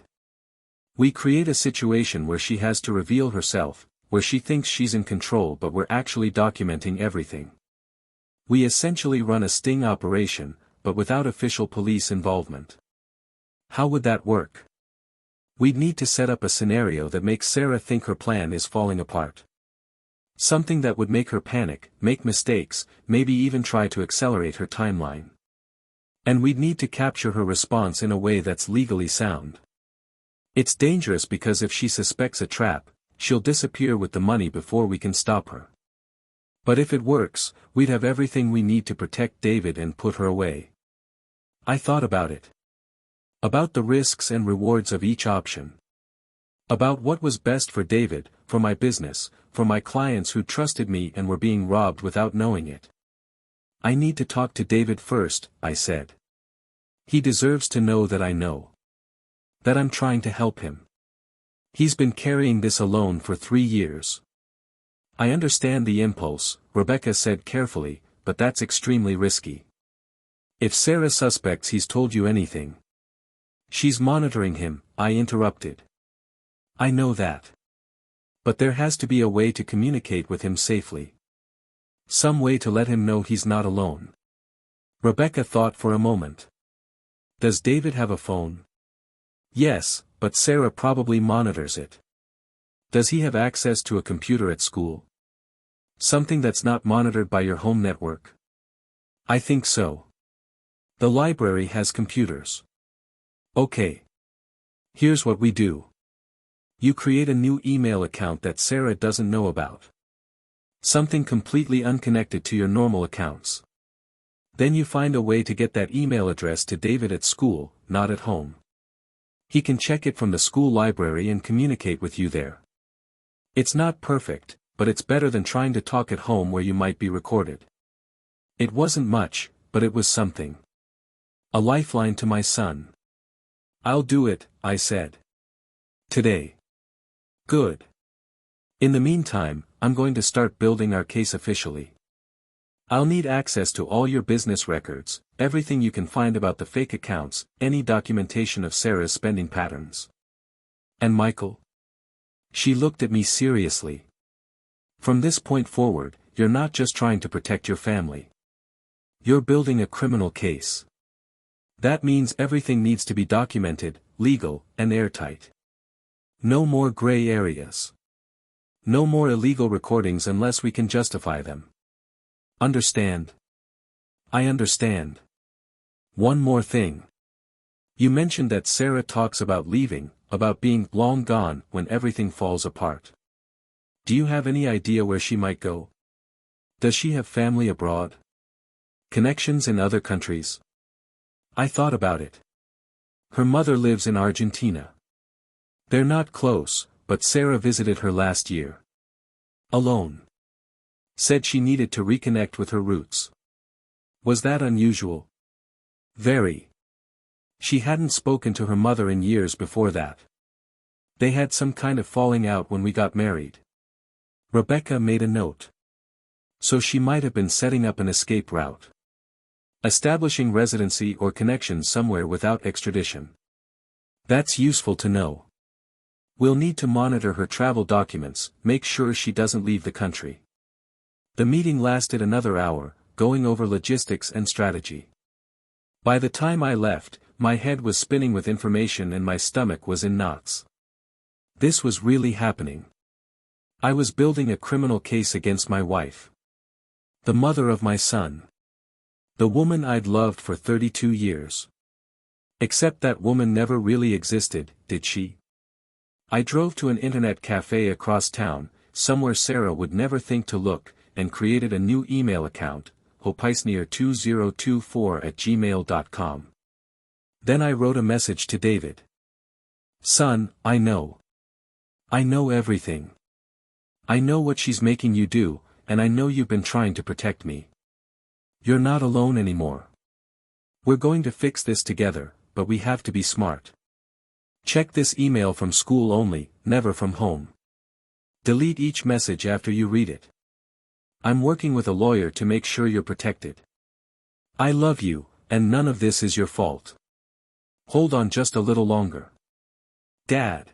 Speaker 1: We create a situation where she has to reveal herself, where she thinks she's in control but we're actually documenting everything. We essentially run a sting operation, but without official police involvement. How would that work? We'd need to set up a scenario that makes Sarah think her plan is falling apart. Something that would make her panic, make mistakes, maybe even try to accelerate her timeline. And we'd need to capture her response in a way that's legally sound. It's dangerous because if she suspects a trap, she'll disappear with the money before we can stop her. But if it works, we'd have everything we need to protect David and put her away. I thought about it. About the risks and rewards of each option. About what was best for David, for my business, for my clients who trusted me and were being robbed without knowing it. I need to talk to David first, I said. He deserves to know that I know. That I'm trying to help him. He's been carrying this alone for 3 years. I understand the impulse, Rebecca said carefully, but that's extremely risky. If Sarah suspects he's told you anything. She's monitoring him, I interrupted. I know that. But there has to be a way to communicate with him safely. Some way to let him know he's not alone. Rebecca thought for a moment. Does David have a phone? Yes, but Sarah probably monitors it. Does he have access to a computer at school? Something that's not monitored by your home network? I think so. The library has computers. Okay. Here's what we do. You create a new email account that Sarah doesn't know about. Something completely unconnected to your normal accounts. Then you find a way to get that email address to David at school, not at home. He can check it from the school library and communicate with you there. It's not perfect, but it's better than trying to talk at home where you might be recorded. It wasn't much, but it was something. A lifeline to my son. I'll do it, I said. Today. Good. In the meantime, I'm going to start building our case officially. I'll need access to all your business records, everything you can find about the fake accounts, any documentation of Sarah's spending patterns. And Michael? She looked at me seriously. From this point forward, you're not just trying to protect your family. You're building a criminal case. That means everything needs to be documented, legal, and airtight. No more gray areas. No more illegal recordings unless we can justify them. Understand? I understand. One more thing. You mentioned that Sarah talks about leaving, about being long gone when everything falls apart. Do you have any idea where she might go? Does she have family abroad? Connections in other countries? I thought about it. Her mother lives in Argentina. They're not close, but Sarah visited her last year. Alone. Said she needed to reconnect with her roots. Was that unusual? Very. She hadn't spoken to her mother in years before that. They had some kind of falling out when we got married. Rebecca made a note. So she might have been setting up an escape route. Establishing residency or connection somewhere without extradition. That's useful to know. We'll need to monitor her travel documents, make sure she doesn't leave the country. The meeting lasted another hour, going over logistics and strategy. By the time I left, my head was spinning with information and my stomach was in knots. This was really happening. I was building a criminal case against my wife. The mother of my son. The woman I'd loved for 32 years. Except that woman never really existed, did she? I drove to an internet cafe across town, somewhere Sarah would never think to look, and created a new email account, hopeisneer2024@gmail.com. Then I wrote a message to David. Son, I know. I know everything. I know what she's making you do, and I know you've been trying to protect me. You're not alone anymore. We're going to fix this together, but we have to be smart. Check this email from school only, never from home. Delete each message after you read it. I'm working with a lawyer to make sure you're protected. I love you, and none of this is your fault. Hold on just a little longer. Dad.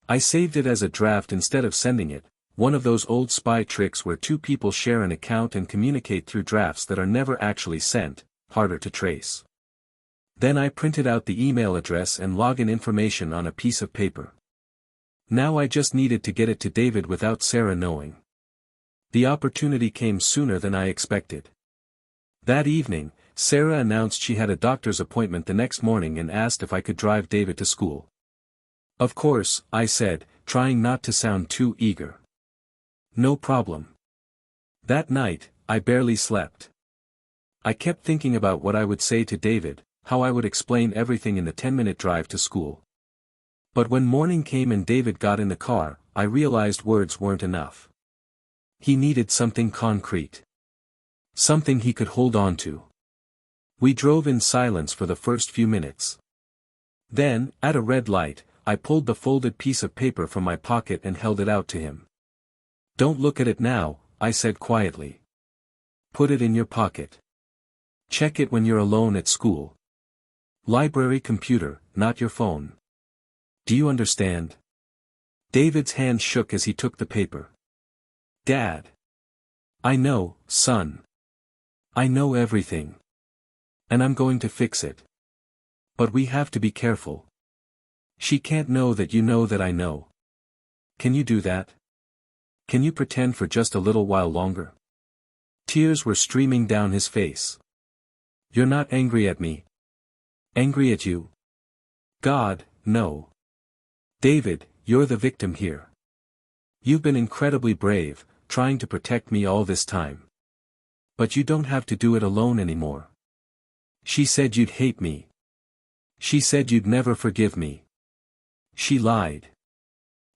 Speaker 1: I saved it as a draft instead of sending it, one of those old spy tricks where two people share an account and communicate through drafts that are never actually sent, harder to trace. Then I printed out the email address and login information on a piece of paper. Now I just needed to get it to David without Sarah knowing. The opportunity came sooner than I expected. That evening, Sarah announced she had a doctor's appointment the next morning and asked if I could drive David to school. Of course, I said, trying not to sound too eager. No problem. That night, I barely slept. I kept thinking about what I would say to David, how I would explain everything in the 10-minute drive to school. But when morning came and David got in the car, I realized words weren't enough. He needed something concrete. Something he could hold on to. We drove in silence for the first few minutes. Then, at a red light, I pulled the folded piece of paper from my pocket and held it out to him. Don't look at it now, I said quietly. Put it in your pocket. Check it when you're alone at school. Library computer, not your phone. Do you understand? David's hand shook as he took the paper. Dad. I know, son. I know everything. And I'm going to fix it. But we have to be careful. She can't know that you know that I know. Can you do that? Can you pretend for just a little while longer? Tears were streaming down his face. You're not angry at me. Angry at you? God, no. David, you're the victim here. You've been incredibly brave, trying to protect me all this time. But you don't have to do it alone anymore. She said you'd hate me. She said you'd never forgive me. She lied.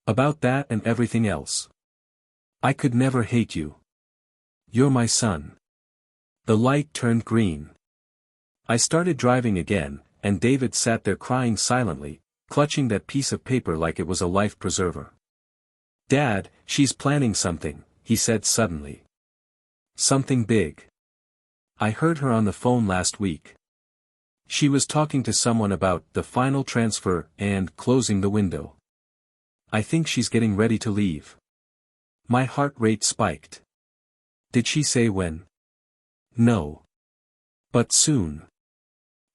Speaker 1: About that and everything else. I could never hate you. You're my son. The light turned green. I started driving again, and David sat there crying silently, clutching that piece of paper like it was a life preserver. Dad, she's planning something, he said suddenly. Something big. I heard her on the phone last week. She was talking to someone about the final transfer and closing the window. I think she's getting ready to leave. My heart rate spiked. Did she say when? No. But soon.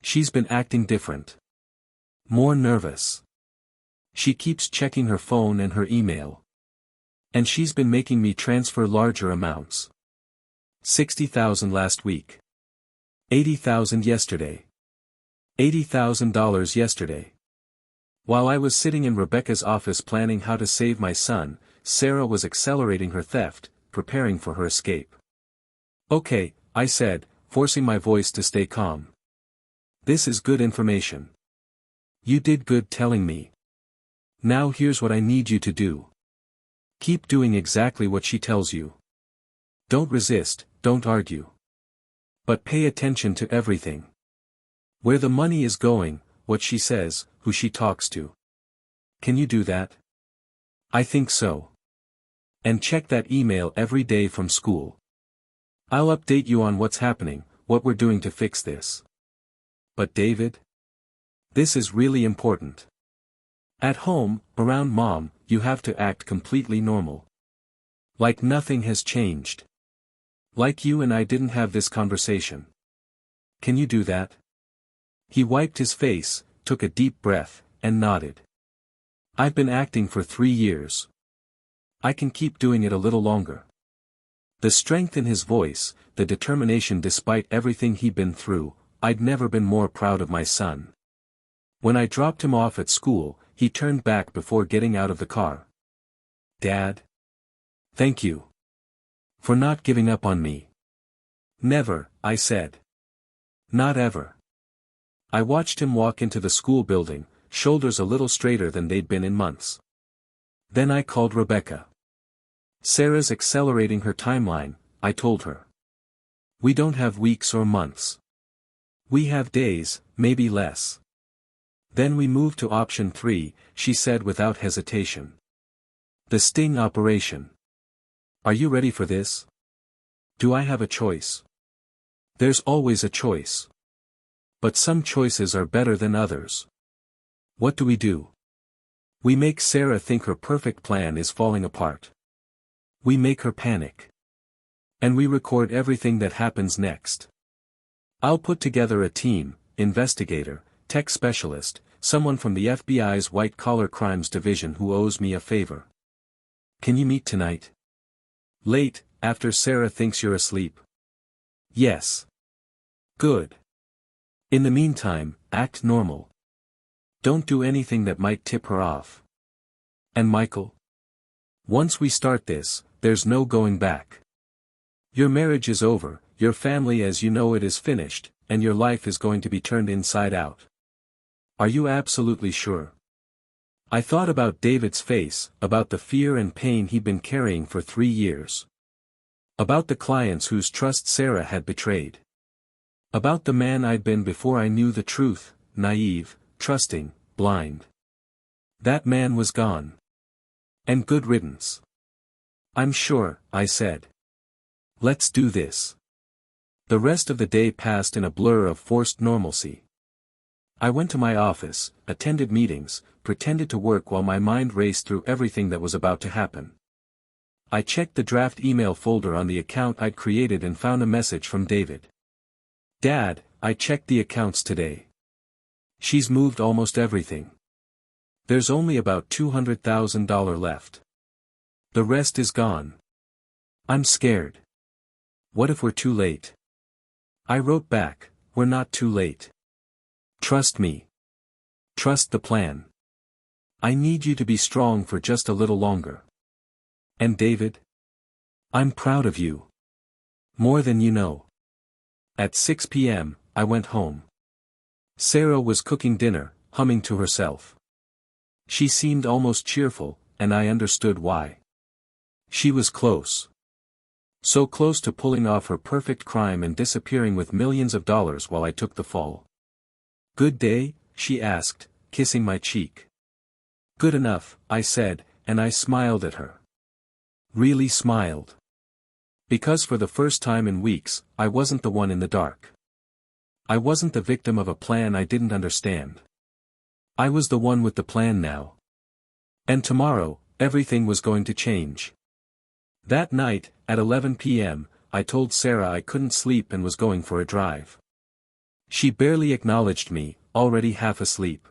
Speaker 1: She's been acting different. More nervous. She keeps checking her phone and her email. And she's been making me transfer larger amounts. 60,000 last week. 80,000 yesterday. $80,000 yesterday. While I was sitting in Rebecca's office planning how to save my son, Sarah was accelerating her theft, preparing for her escape. Okay, I said, forcing my voice to stay calm. This is good information. You did good telling me. Now here's what I need you to do. Keep doing exactly what she tells you. Don't resist, don't argue. But pay attention to everything. Where the money is going, what she says, who she talks to. Can you do that? I think so. And check that email every day from school. I'll update you on what's happening, what we're doing to fix this. But David? This is really important. At home, around Mom, you have to act completely normal. Like nothing has changed. Like you and I didn't have this conversation. Can you do that? He wiped his face, took a deep breath, and nodded. I've been acting for 3 years. I can keep doing it a little longer. The strength in his voice, the determination despite everything he'd been through, I'd never been more proud of my son. When I dropped him off at school, he turned back before getting out of the car. Dad? Thank you. For not giving up on me. Never, I said. Not ever. I watched him walk into the school building, shoulders a little straighter than they'd been in months. Then I called Rebecca. Sarah's accelerating her timeline, I told her. We don't have weeks or months. We have days, maybe less. Then we moved to option 3, she said without hesitation. The sting operation. Are you ready for this? Do I have a choice? There's always a choice. But some choices are better than others. What do? We make Sarah think her perfect plan is falling apart. We make her panic. And we record everything that happens next. I'll put together a team, investigator, tech specialist, someone from the FBI's white-collar crimes division who owes me a favor. Can you meet tonight? Late, after Sarah thinks you're asleep? Yes. Good. In the meantime, act normal. Don't do anything that might tip her off. And Michael? Once we start this, there's no going back. Your marriage is over, your family as you know it is finished, and your life is going to be turned inside out. Are you absolutely sure? I thought about David's face, about the fear and pain he'd been carrying for 3 years. About the clients whose trust Sarah had betrayed. About the man I'd been before I knew the truth, naive, trusting, blind. That man was gone. And good riddance. I'm sure, I said. Let's do this. The rest of the day passed in a blur of forced normalcy. I went to my office, attended meetings, pretended to work while my mind raced through everything that was about to happen. I checked the draft email folder on the account I'd created and found a message from David. Dad, I checked the accounts today. She's moved almost everything. There's only about $200,000 left. The rest is gone. I'm scared. What if we're too late? I wrote back, we're not too late. Trust me. Trust the plan. I need you to be strong for just a little longer. And David? I'm proud of you. More than you know. At 6 p.m., I went home. Sarah was cooking dinner, humming to herself. She seemed almost cheerful, and I understood why. She was close. So close to pulling off her perfect crime and disappearing with millions of dollars while I took the fall. "Good day?" she asked, kissing my cheek. "Good enough," I said, and I smiled at her. Really smiled. Because for the first time in weeks, I wasn't the one in the dark. I wasn't the victim of a plan I didn't understand. I was the one with the plan now. And tomorrow, everything was going to change. That night, at 11 p.m., I told Sarah I couldn't sleep and was going for a drive. She barely acknowledged me, already half asleep.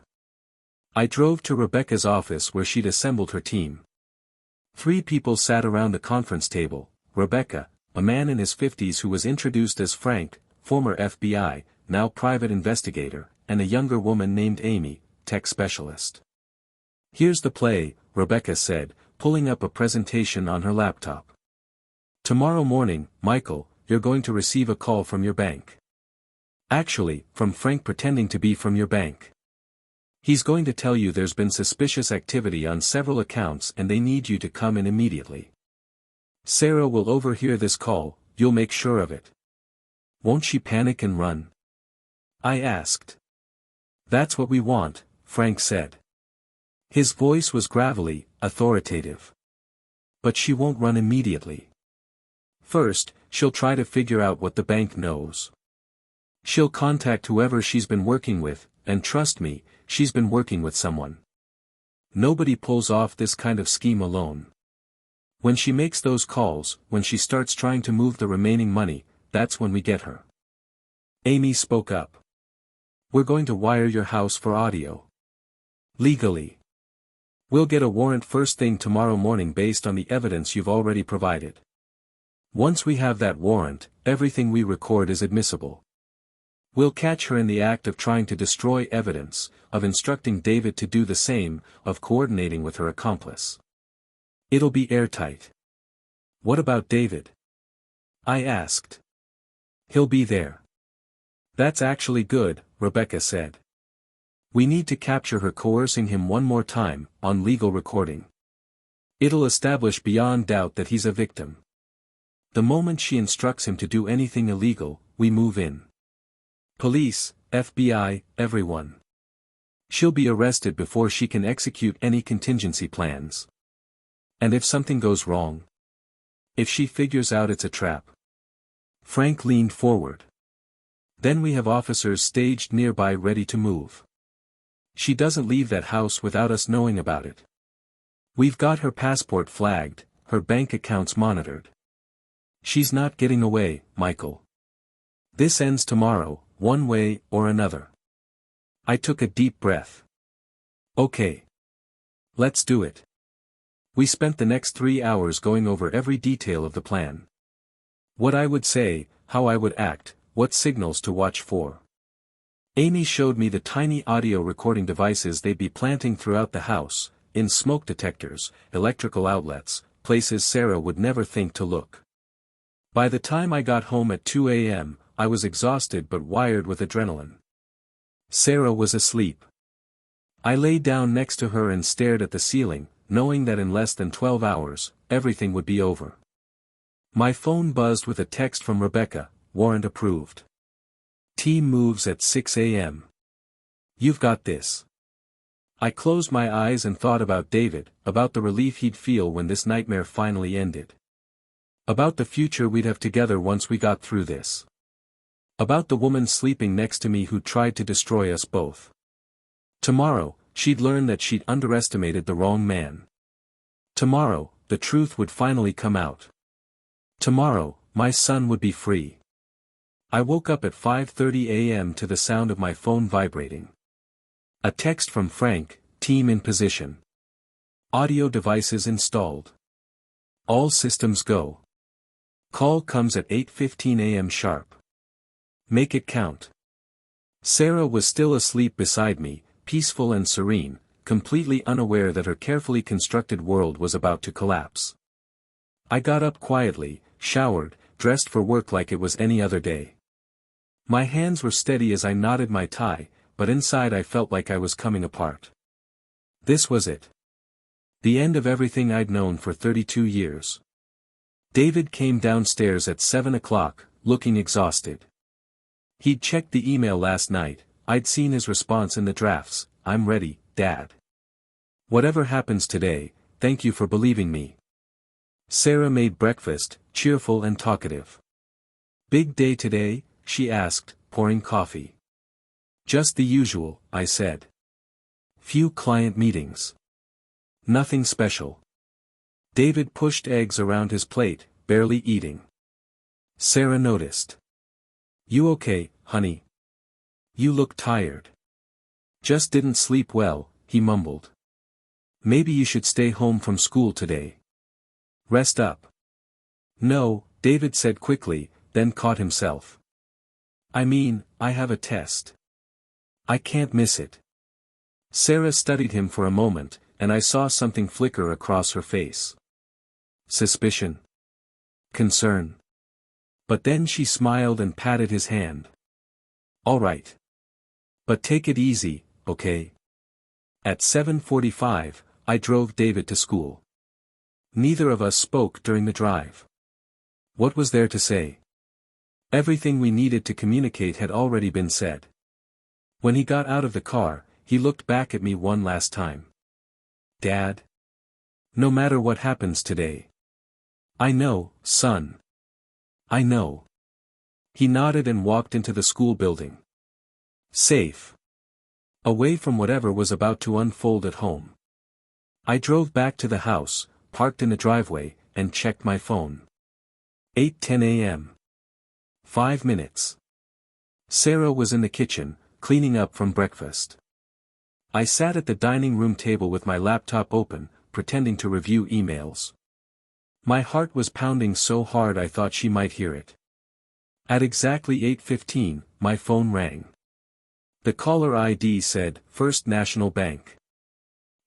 Speaker 1: I drove to Rebecca's office where she'd assembled her team. 3 people sat around the conference table: Rebecca, a man in his 50s who was introduced as Frank, former FBI, now private investigator, and a younger woman named Amy, tech specialist. "Here's the play," Rebecca said, pulling up a presentation on her laptop. "Tomorrow morning, Michael, you're going to receive a call from your bank. Actually, from Frank pretending to be from your bank. He's going to tell you there's been suspicious activity on several accounts and they need you to come in immediately. Sarah will overhear this call, you'll make sure of it. Won't she panic and run?" I asked. "That's what we want," Frank said. His voice was gravelly, authoritative. "But she won't run immediately. First, she'll try to figure out what the bank knows. She'll contact whoever she's been working with, and trust me, she's been working with someone. Nobody pulls off this kind of scheme alone. When she makes those calls, when she starts trying to move the remaining money, that's when we get her." Amy spoke up. "We're going to wire your house for audio. Legally. We'll get a warrant first thing tomorrow morning based on the evidence you've already provided. Once we have that warrant, everything we record is admissible. We'll catch her in the act of trying to destroy evidence, of instructing David to do the same, of coordinating with her accomplice. It'll be airtight." "What about David?" I asked. "He'll be there." "That's actually good," Rebecca said. "We need to capture her coercing him one more time, on legal recording. It'll establish beyond doubt that he's a victim. The moment she instructs him to do anything illegal, we move in. Police, FBI, everyone. She'll be arrested before she can execute any contingency plans. And if something goes wrong? If she figures out it's a trap?" Frank leaned forward. "Then we have officers staged nearby ready to move. She doesn't leave that house without us knowing about it. We've got her passport flagged, her bank accounts monitored. She's not getting away, Michael. This ends tomorrow, one way or another." I took a deep breath. "Okay. Let's do it." We spent the next 3 hours going over every detail of the plan. What I would say, how I would act, what signals to watch for. Amy showed me the tiny audio recording devices they'd be planting throughout the house, in smoke detectors, electrical outlets, places Sarah would never think to look. By the time I got home at 2 a.m., I was exhausted but wired with adrenaline. Sarah was asleep. I lay down next to her and stared at the ceiling, knowing that in less than 12 hours, everything would be over. My phone buzzed with a text from Rebecca: "Warrant approved. Team moves at 6 a.m. You've got this." I closed my eyes and thought about David, about the relief he'd feel when this nightmare finally ended. About the future we'd have together once we got through this. About the woman sleeping next to me who tried to destroy us both. Tomorrow, she'd learn that she'd underestimated the wrong man. Tomorrow, the truth would finally come out. Tomorrow, my son would be free. I woke up at 5:30 a.m. to the sound of my phone vibrating. A text from Frank: "Team in position. Audio devices installed. All systems go. Call comes at 8:15 a.m. sharp. Make it count." Sarah was still asleep beside me, peaceful and serene, completely unaware that her carefully constructed world was about to collapse. I got up quietly, showered, dressed for work like it was any other day. My hands were steady as I knotted my tie, but inside I felt like I was coming apart. This was it. The end of everything I'd known for 32 years. David came downstairs at 7 o'clock, looking exhausted. He'd checked the email last night. I'd seen his response in the drafts. "I'm ready, Dad. Whatever happens today, thank you for believing me." Sarah made breakfast, cheerful and talkative. "Big day today?" she asked, pouring coffee. "Just the usual," I said. "Few client meetings. Nothing special." David pushed eggs around his plate, barely eating. Sarah noticed. "You okay, honey? You look tired." "Just didn't sleep well," he mumbled. "Maybe you should stay home from school today. Rest up." "No," David said quickly, then caught himself. "I mean, I have a test. I can't miss it." Sarah studied him for a moment, and I saw something flicker across her face. Suspicion. Concern. But then she smiled and patted his hand. "All right. But take it easy, okay?" At 7:45, I drove David to school. Neither of us spoke during the drive. What was there to say? Everything we needed to communicate had already been said. When he got out of the car, he looked back at me one last time. "Dad? No matter what happens today." "I know, son. I know." He nodded and walked into the school building. Safe. Away from whatever was about to unfold at home. I drove back to the house, parked in the driveway, and checked my phone. 8:10 a.m. 5 minutes. Sarah was in the kitchen, cleaning up from breakfast. I sat at the dining room table with my laptop open, pretending to review emails. My heart was pounding so hard I thought she might hear it. At exactly 8:15, my phone rang. The caller ID said, First National Bank.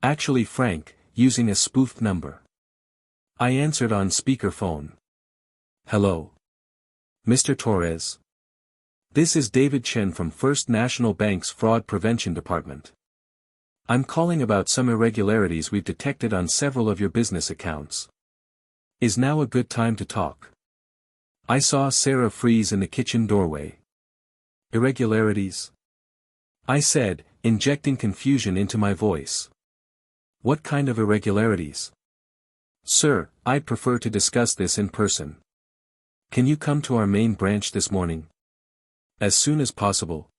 Speaker 1: Actually Frank, using a spoofed number. I answered on speakerphone. "Hello? Mr. Torres? This is David Chen from First National Bank's Fraud Prevention Department. I'm calling about some irregularities we've detected on several of your business accounts. Is now a good time to talk?" I saw Sarah freeze in the kitchen doorway. "Irregularities?" I said, injecting confusion into my voice. "What kind of irregularities?" "Sir, I'd prefer to discuss this in person. Can you come to our main branch this morning? As soon as possible.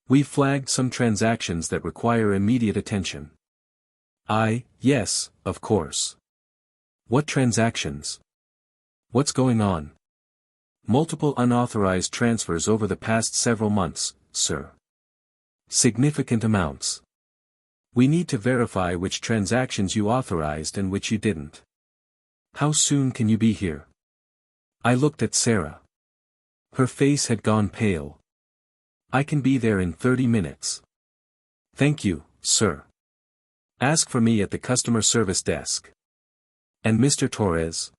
Speaker 1: We've flagged some transactions that require immediate attention." Yes, of course. What transactions? What's going on?" "Multiple unauthorized transfers over the past several months, sir. Significant amounts. We need to verify which transactions you authorized and which you didn't. How soon can you be here?" I looked at Sarah. Her face had gone pale. "I can be there in 30 minutes. "Thank you, sir. Ask for me at the customer service desk." "And Mr. Torres?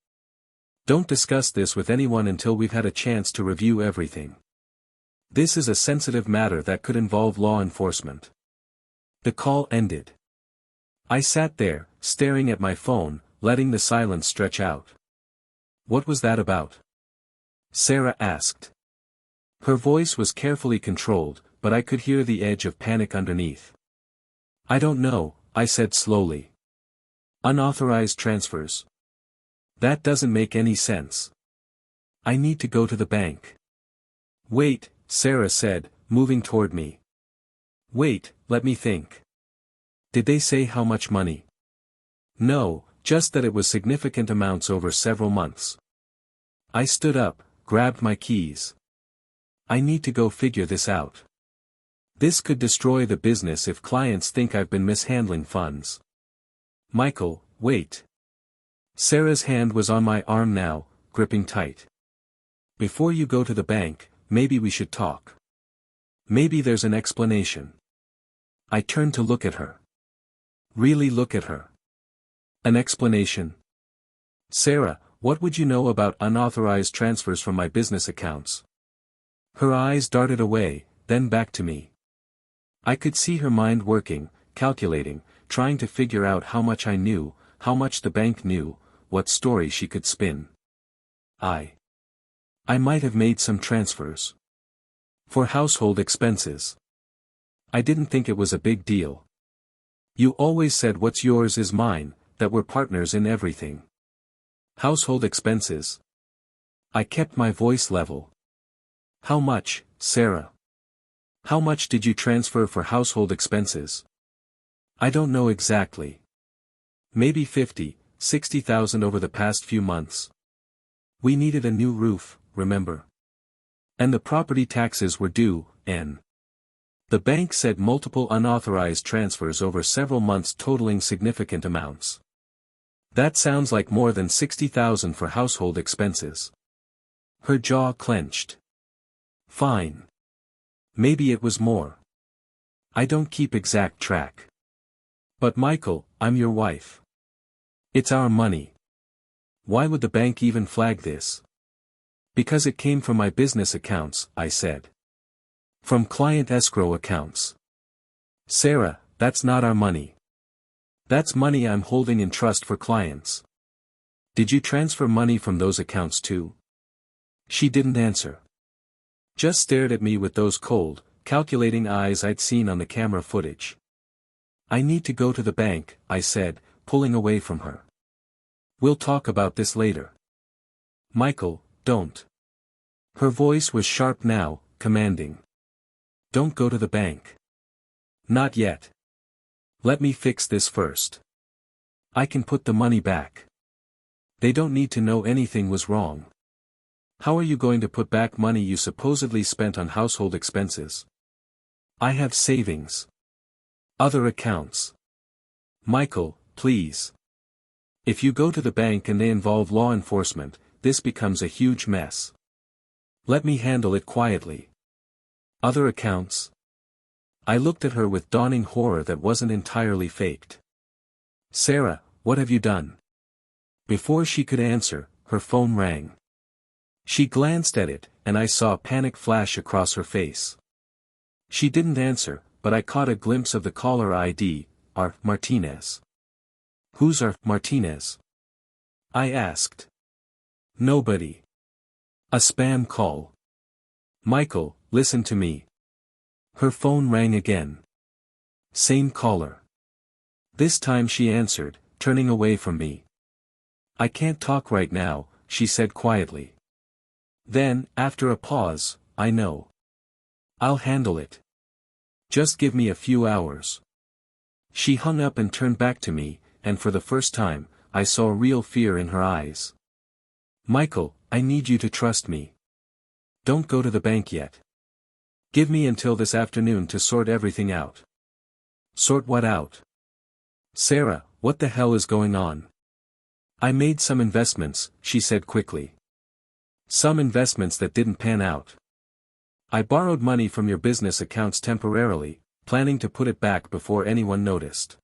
Speaker 1: Don't discuss this with anyone until we've had a chance to review everything. This is a sensitive matter that could involve law enforcement." The call ended. I sat there, staring at my phone, letting the silence stretch out. "What was that about?" Sarah asked. Her voice was carefully controlled, but I could hear the edge of panic underneath. "I don't know," I said slowly. "Unauthorized transfers. That doesn't make any sense. I need to go to the bank." "Wait," Sarah said, moving toward me. "Wait, let me think. Did they say how much money?" "No, just that it was significant amounts over several months." I stood up, grabbed my keys. I need to go figure this out. This could destroy the business if clients think I've been mishandling funds. "Michael, wait." Sarah's hand was on my arm now, gripping tight. "Before you go to the bank, maybe we should talk. Maybe there's an explanation." I turned to look at her. Really look at her. An explanation. Sarah, what would you know about unauthorized transfers from my business accounts? Her eyes darted away, then back to me. I could see her mind working, calculating, trying to figure out how much I knew, how much the bank knew, what story she could spin. I might have made some transfers. For household expenses. I didn't think it was a big deal. You always said what's yours is mine, that we're partners in everything. Household expenses. I kept my voice level. How much, Sarah? How much did you transfer for household expenses? I don't know exactly. Maybe 50,000-60,000 over the past few months. We needed a new roof, remember? And the property taxes were due, and the bank said multiple unauthorized transfers over several months totaling significant amounts. That sounds like more than 60,000 for household expenses. Her jaw clenched. Fine. Maybe it was more. I don't keep exact track. But Michael, I'm your wife. It's our money. Why would the bank even flag this? Because it came from my business accounts, I said. From client escrow accounts. Sarah, that's not our money. That's money I'm holding in trust for clients. Did you transfer money from those accounts too? She didn't answer. Just stared at me with those cold, calculating eyes I'd seen on the camera footage. I need to go to the bank, I said, pulling away from her. We'll talk about this later. Michael, don't. Her voice was sharp now, commanding. Don't go to the bank. Not yet. Let me fix this first. I can put the money back. They don't need to know anything was wrong. How are you going to put back money you supposedly spent on household expenses? I have savings. Other accounts. Michael, please. If you go to the bank and they involve law enforcement, this becomes a huge mess. Let me handle it quietly. Other accounts? I looked at her with dawning horror that wasn't entirely faked. Sarah, what have you done? Before she could answer, her phone rang. She glanced at it, and I saw panic flash across her face. She didn't answer, but I caught a glimpse of the caller ID, R. Martinez. Who's R. Martinez? I asked. Nobody. A spam call. Michael, listen to me. Her phone rang again. Same caller. This time she answered, turning away from me. I can't talk right now, she said quietly. Then, after a pause, I know. I'll handle it. Just give me a few hours. She hung up and turned back to me, and for the first time, I saw real fear in her eyes. Michael, I need you to trust me. Don't go to the bank yet. Give me until this afternoon to sort everything out. Sort what out? Sarah, what the hell is going on? I made some investments, she said quickly. Some investments that didn't pan out. I borrowed money from your business accounts temporarily, planning to put it back before anyone noticed.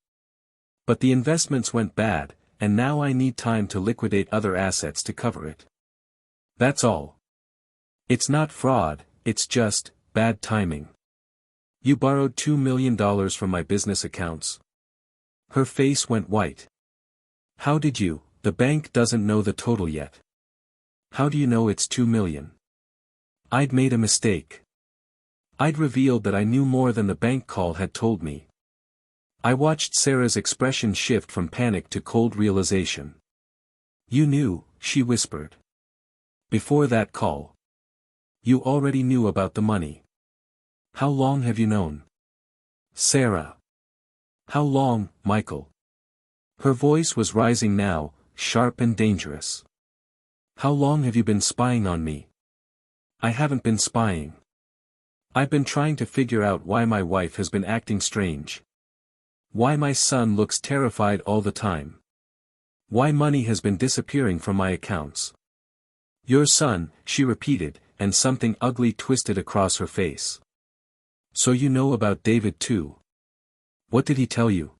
Speaker 1: But the investments went bad, and now I need time to liquidate other assets to cover it. That's all. It's not fraud, it's just bad timing. You borrowed $2 million from my business accounts. Her face went white. How did you? The bank doesn't know the total yet. How do you know it's $2 million? I'd made a mistake. I'd revealed that I knew more than the bank call had told me. I watched Sarah's expression shift from panic to cold realization. You knew, she whispered. Before that call. You already knew about the money. How long have you known? Sarah. How long, Michael? Her voice was rising now, sharp and dangerous. How long have you been spying on me? I haven't been spying. I've been trying to figure out why my wife has been acting strange. Why my son looks terrified all the time. Why money has been disappearing from my accounts. Your son, she repeated, and something ugly twisted across her face. So you know about David too. What did he tell you?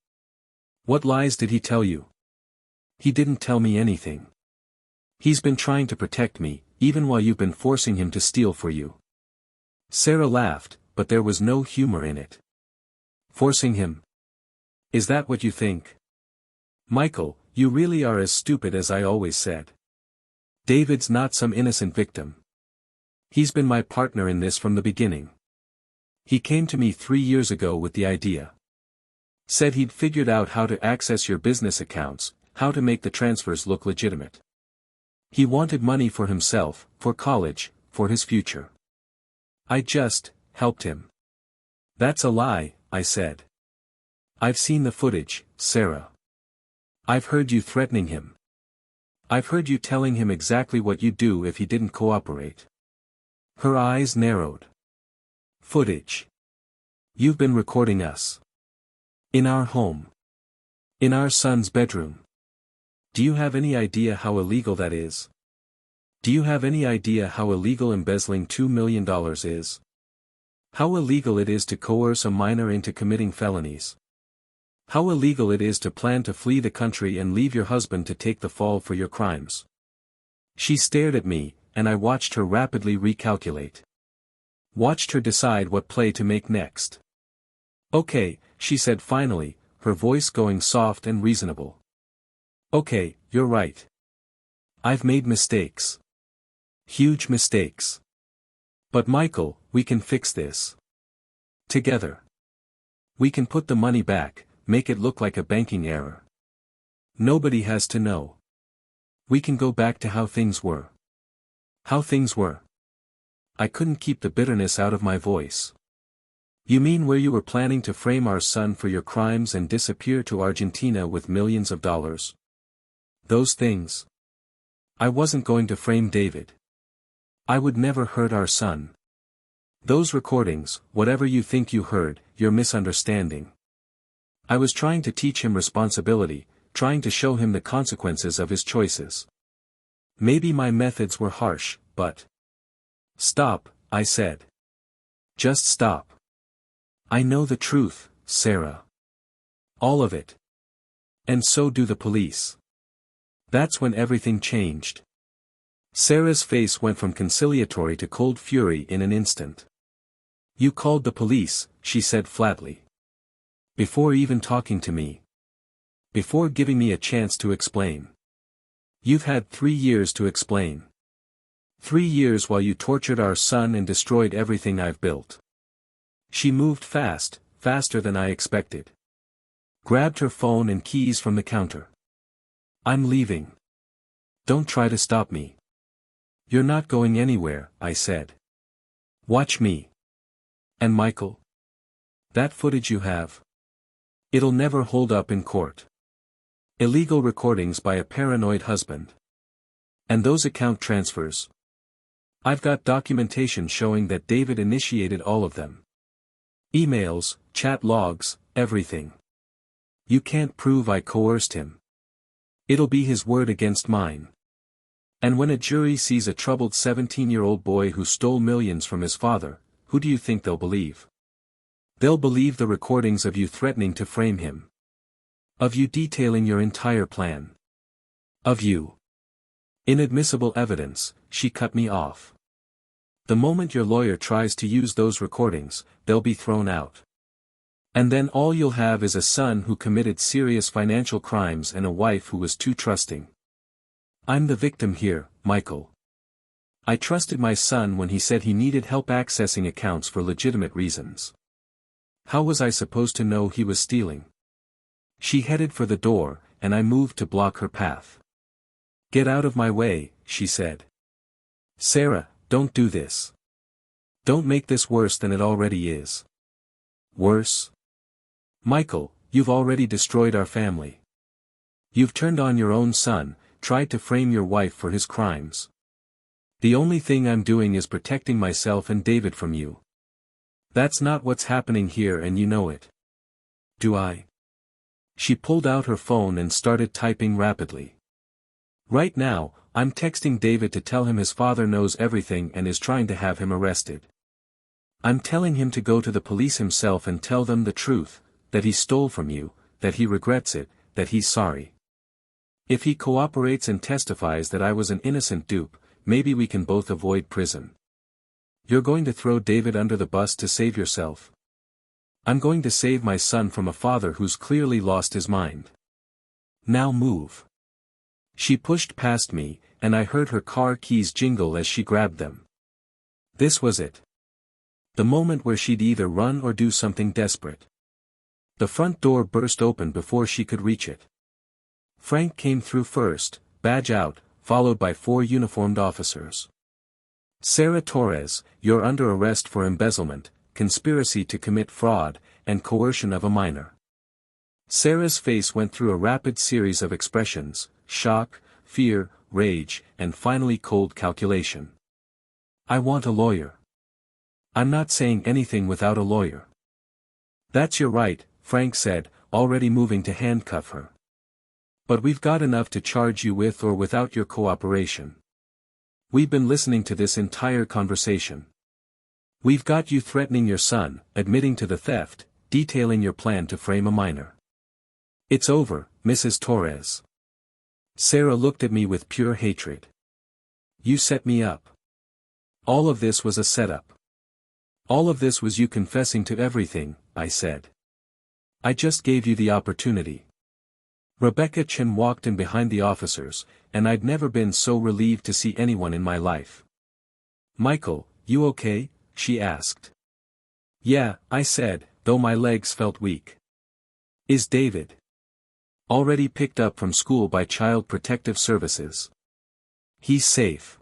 Speaker 1: What lies did he tell you? He didn't tell me anything. He's been trying to protect me, even while you've been forcing him to steal for you. Sarah laughed, but there was no humor in it. Forcing him? Is that what you think? Michael, you really are as stupid as I always said. David's not some innocent victim. He's been my partner in this from the beginning. He came to me 3 years ago with the idea. Said he'd figured out how to access your business accounts, how to make the transfers look legitimate. He wanted money for himself, for college, for his future. I just helped him. That's a lie, I said. I've seen the footage, Sarah. I've heard you threatening him. I've heard you telling him exactly what you'd do if he didn't cooperate. Her eyes narrowed. Footage. You've been recording us. In our home. In our son's bedroom. Do you have any idea how illegal that is? Do you have any idea how illegal embezzling $2 million is? How illegal it is to coerce a minor into committing felonies? How illegal it is to plan to flee the country and leave your husband to take the fall for your crimes? She stared at me, and I watched her rapidly recalculate. Watched her decide what play to make next. Okay, she said finally, her voice going soft and reasonable. Okay, you're right. I've made mistakes. Huge mistakes. But Michael, we can fix this. Together. We can put the money back, make it look like a banking error. Nobody has to know. We can go back to how things were. How things were. I couldn't keep the bitterness out of my voice. You mean where you were planning to frame our son for your crimes and disappear to Argentina with millions of dollars? Those things. I wasn't going to frame David. I would never hurt our son. Those recordings, whatever you think you heard, you're misunderstanding. I was trying to teach him responsibility, trying to show him the consequences of his choices. Maybe my methods were harsh, but... Stop, I said. Just stop. I know the truth, Sarah. All of it. And so do the police. That's when everything changed. Sarah's face went from conciliatory to cold fury in an instant. You called the police, she said flatly. Before even talking to me. Before giving me a chance to explain. You've had 3 years to explain. 3 years while you tortured our son and destroyed everything I've built. She moved fast, faster than I expected. Grabbed her phone and keys from the counter. I'm leaving. Don't try to stop me. You're not going anywhere, I said. Watch me. And Michael? That footage you have? It'll never hold up in court. Illegal recordings by a paranoid husband. And those account transfers. I've got documentation showing that David initiated all of them. Emails, chat logs, everything. You can't prove I coerced him. It'll be his word against mine. And when a jury sees a troubled 17-year-old boy who stole millions from his father, who do you think they'll believe? They'll believe the recordings of you threatening to frame him. Of you detailing your entire plan. Of you. Inadmissible evidence, she cut me off. The moment your lawyer tries to use those recordings, they'll be thrown out. And then all you'll have is a son who committed serious financial crimes and a wife who was too trusting. I'm the victim here, Michael. I trusted my son when he said he needed help accessing accounts for legitimate reasons. How was I supposed to know he was stealing? She headed for the door, and I moved to block her path. Get out of my way, she said. Sarah, don't do this. Don't make this worse than it already is. Worse? Michael, you've already destroyed our family. You've turned on your own son, tried to frame your wife for his crimes. The only thing I'm doing is protecting myself and David from you. That's not what's happening here and you know it. Do I? She pulled out her phone and started typing rapidly. Right now, I'm texting David to tell him his father knows everything and is trying to have him arrested. I'm telling him to go to the police himself and tell them the truth, that he stole from you, that he regrets it, that he's sorry. If he cooperates and testifies that I was an innocent dupe, maybe we can both avoid prison. You're going to throw David under the bus to save yourself? I'm going to save my son from a father who's clearly lost his mind. Now move. She pushed past me, and I heard her car keys jingle as she grabbed them. This was it. The moment where she'd either run or do something desperate. The front door burst open before she could reach it. Frank came through first, badge out, followed by 4 uniformed officers. Sarah Torres, you're under arrest for embezzlement, conspiracy to commit fraud, and coercion of a minor. Sarah's face went through a rapid series of expressions: shock, fear, rage, and finally cold calculation. I want a lawyer. I'm not saying anything without a lawyer. That's your right, Frank said, already moving to handcuff her. But we've got enough to charge you with or without your cooperation. We've been listening to this entire conversation. We've got you threatening your son, admitting to the theft, detailing your plan to frame a minor. It's over, Mrs. Torres. Sarah looked at me with pure hatred. You set me up. All of this was a setup. All of this was you confessing to everything, I said. I just gave you the opportunity. Rebecca Chen walked in behind the officers, and I'd never been so relieved to see anyone in my life. Michael, you okay? She asked. Yeah, I said, though my legs felt weak. Is David already picked up from school by Child Protective Services? He's safe.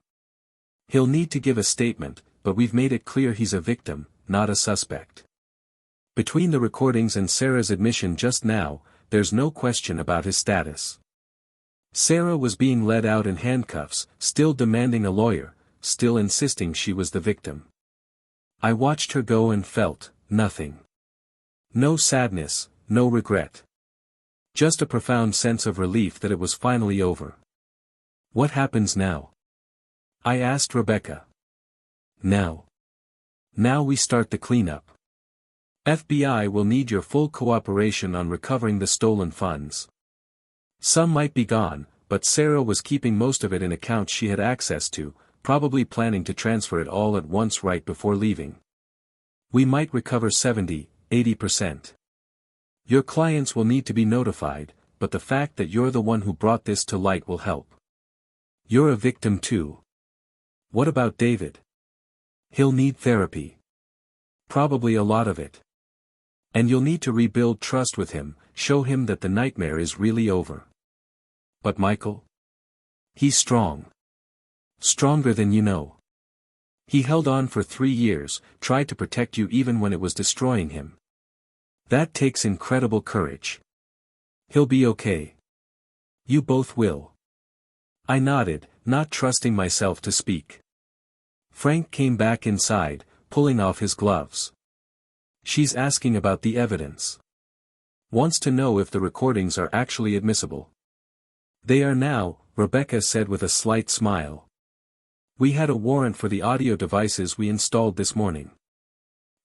Speaker 1: He'll need to give a statement, but we've made it clear he's a victim, not a suspect. Between the recordings and Sarah's admission just now, there's no question about his status. Sarah was being led out in handcuffs, still demanding a lawyer, still insisting she was the victim. I watched her go and felt nothing. No sadness, no regret. Just a profound sense of relief that it was finally over. What happens now? I asked Rebecca. Now we start the cleanup. FBI will need your full cooperation on recovering the stolen funds. Some might be gone, but Sarah was keeping most of it in accounts she had access to, probably planning to transfer it all at once right before leaving. We might recover 70–80%. Your clients will need to be notified, but the fact that you're the one who brought this to light will help. You're a victim too. What about David? He'll need therapy. Probably a lot of it. And you'll need to rebuild trust with him, show him that the nightmare is really over. But Michael? He's strong. Stronger than you know. He held on for 3 years, tried to protect you even when it was destroying him. That takes incredible courage. He'll be okay. You both will. I nodded, not trusting myself to speak. Frank came back inside, pulling off his gloves. She's asking about the evidence. Wants to know if the recordings are actually admissible. They are now, Rebecca said with a slight smile. We had a warrant for the audio devices we installed this morning.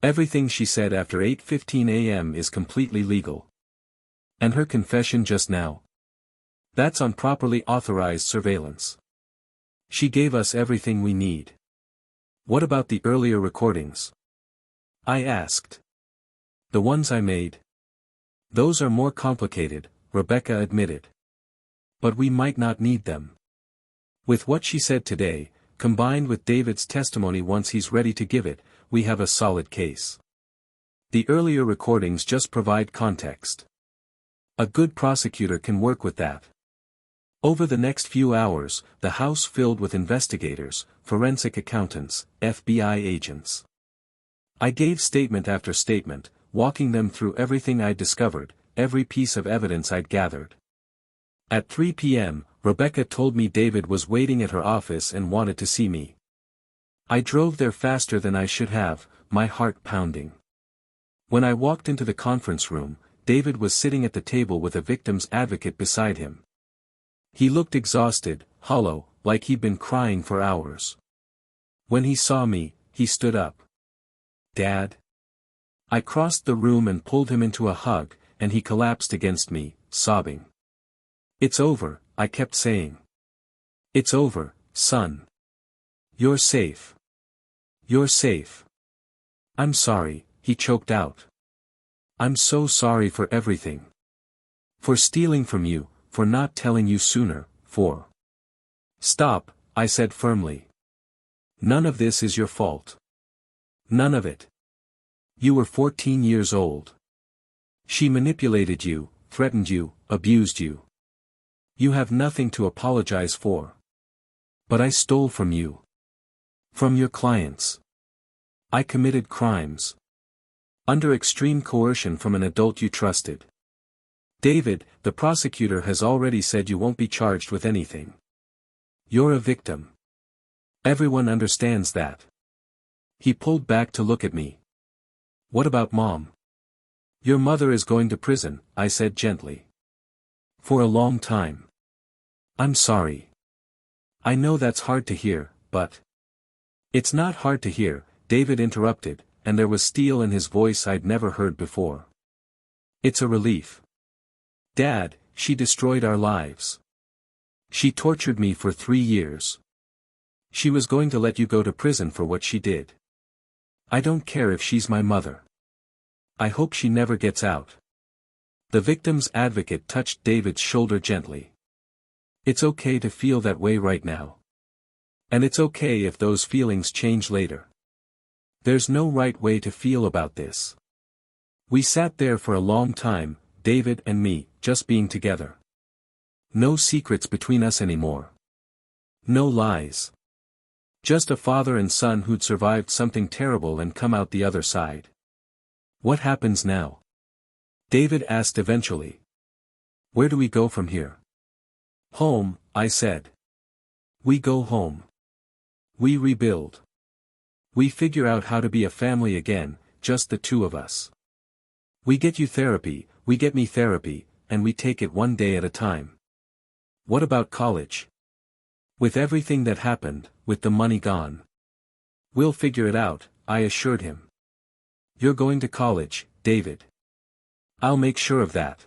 Speaker 1: Everything she said after 8:15 a.m. is completely legal. And her confession just now? That's on properly authorized surveillance. She gave us everything we need. What about the earlier recordings? I asked. The ones I made? Those are more complicated, Rebecca admitted. But we might not need them. With what she said today, combined with David's testimony once he's ready to give it, we have a solid case. The earlier recordings just provide context. A good prosecutor can work with that. Over the next few hours, the house filled with investigators, forensic accountants, FBI agents. I gave statement after statement, walking them through everything I'd discovered, every piece of evidence I'd gathered. At 3 p.m., Rebecca told me David was waiting at her office and wanted to see me. I drove there faster than I should have, my heart pounding. When I walked into the conference room, David was sitting at the table with a victim's advocate beside him. He looked exhausted, hollow, like he'd been crying for hours. When he saw me, he stood up. Dad? I crossed the room and pulled him into a hug, and he collapsed against me, sobbing. It's over, I kept saying. It's over, son. You're safe. You're safe. I'm sorry, he choked out. I'm so sorry for everything. For stealing from you, for not telling you sooner, for... Stop, I said firmly. None of this is your fault. None of it. You were 14 years old. She manipulated you, threatened you, abused you. You have nothing to apologize for. But I stole from you. From your clients. I committed crimes. Under extreme coercion from an adult you trusted. David, the prosecutor has already said you won't be charged with anything. You're a victim. Everyone understands that. He pulled back to look at me. What about Mom? Your mother is going to prison, I said gently. For a long time. I'm sorry. I know that's hard to hear, but... It's not hard to hear, David interrupted, and there was steel in his voice I'd never heard before. It's a relief. Dad, she destroyed our lives. She tortured me for 3 years. She was going to let you go to prison for what she did. I don't care if she's my mother. I hope she never gets out. The victim's advocate touched David's shoulder gently. It's okay to feel that way right now. And it's okay if those feelings change later. There's no right way to feel about this. We sat there for a long time, David and me, just being together. No secrets between us anymore. No lies. Just a father and son who'd survived something terrible and come out the other side. What happens now? David asked eventually. Where do we go from here? Home, I said. We go home. We rebuild. We figure out how to be a family again, just the two of us. We get you therapy, we get me therapy, and we take it one day at a time. What about college? With everything that happened, with the money gone. We'll figure it out, I assured him. You're going to college, David. I'll make sure of that.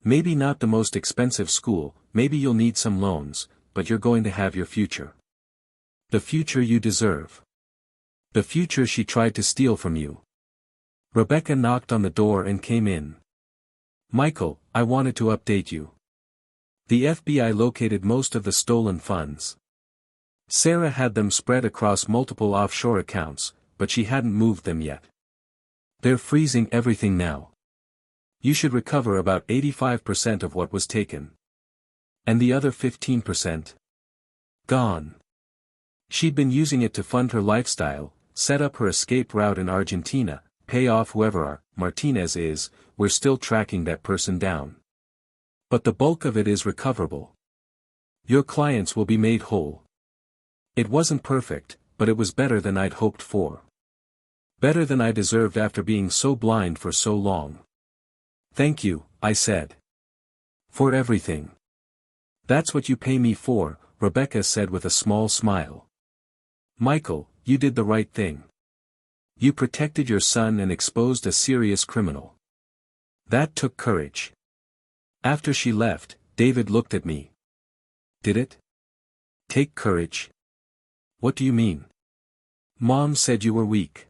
Speaker 1: Maybe not the most expensive school, maybe you'll need some loans, but you're going to have your future. The future you deserve. The future she tried to steal from you. Rebecca knocked on the door and came in. Michael, I wanted to update you. The FBI located most of the stolen funds. Sarah had them spread across multiple offshore accounts, but she hadn't moved them yet. They're freezing everything now. You should recover about 85% of what was taken. And the other 15%? Gone. She'd been using it to fund her lifestyle, set up her escape route in Argentina, pay off whoever Martinez is, we're still tracking that person down. But the bulk of it is recoverable. Your clients will be made whole. It wasn't perfect, but it was better than I'd hoped for. Better than I deserved after being so blind for so long. Thank you, I said. For everything. That's what you pay me for, Rebecca said with a small smile. Michael, you did the right thing. You protected your son and exposed a serious criminal. That took courage. After she left, David looked at me. Did it? Take courage? What do you mean? Mom said you were weak.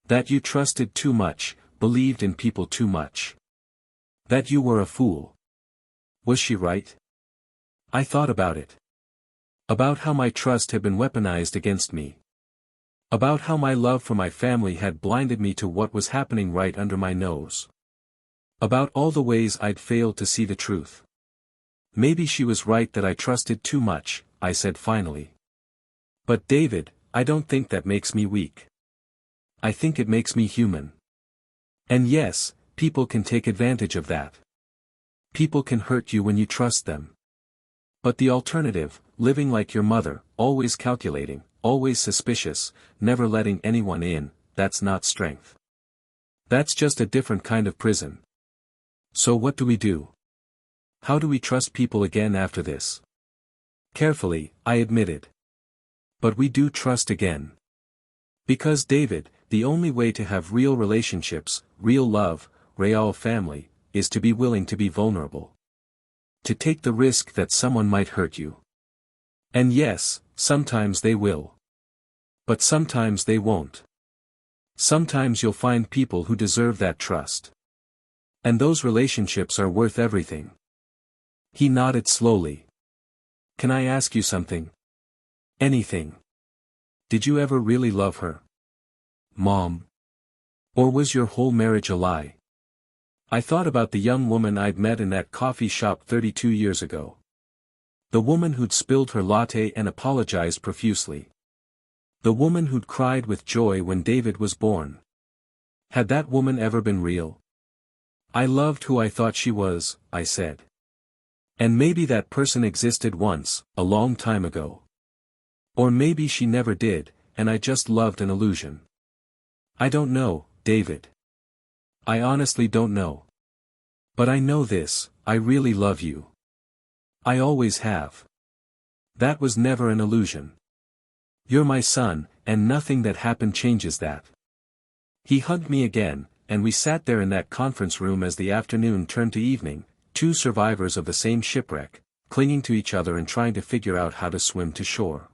Speaker 1: That you trusted too much, believed in people too much. That you were a fool. Was she right? I thought about it. About how my trust had been weaponized against me. About how my love for my family had blinded me to what was happening right under my nose. About all the ways I'd failed to see the truth. Maybe she was right that I trusted too much, I said finally. But David, I don't think that makes me weak. I think it makes me human. And yes, people can take advantage of that. People can hurt you when you trust them. But the alternative, living like your mother, always calculating, always suspicious, never letting anyone in, that's not strength. That's just a different kind of prison. So what do we do? How do we trust people again after this? Carefully, I admitted. But we do trust again. Because David, the only way to have real relationships, real love, real family, is to be willing to be vulnerable. To take the risk that someone might hurt you. And yes, sometimes they will. But sometimes they won't. Sometimes you'll find people who deserve that trust. And those relationships are worth everything. He nodded slowly. Can I ask you something? Anything. Did you ever really love her? Mom. Or was your whole marriage a lie? I thought about the young woman I'd met in that coffee shop 32 years ago. The woman who'd spilled her latte and apologized profusely. The woman who'd cried with joy when David was born. Had that woman ever been real? I loved who I thought she was, I said. And maybe that person existed once, a long time ago. Or maybe she never did, and I just loved an illusion. I don't know, David. I honestly don't know. But I know this, I really love you. I always have. That was never an illusion. You're my son, and nothing that happened changes that. He hugged me again, and we sat there in that conference room as the afternoon turned to evening, two survivors of the same shipwreck, clinging to each other and trying to figure out how to swim to shore.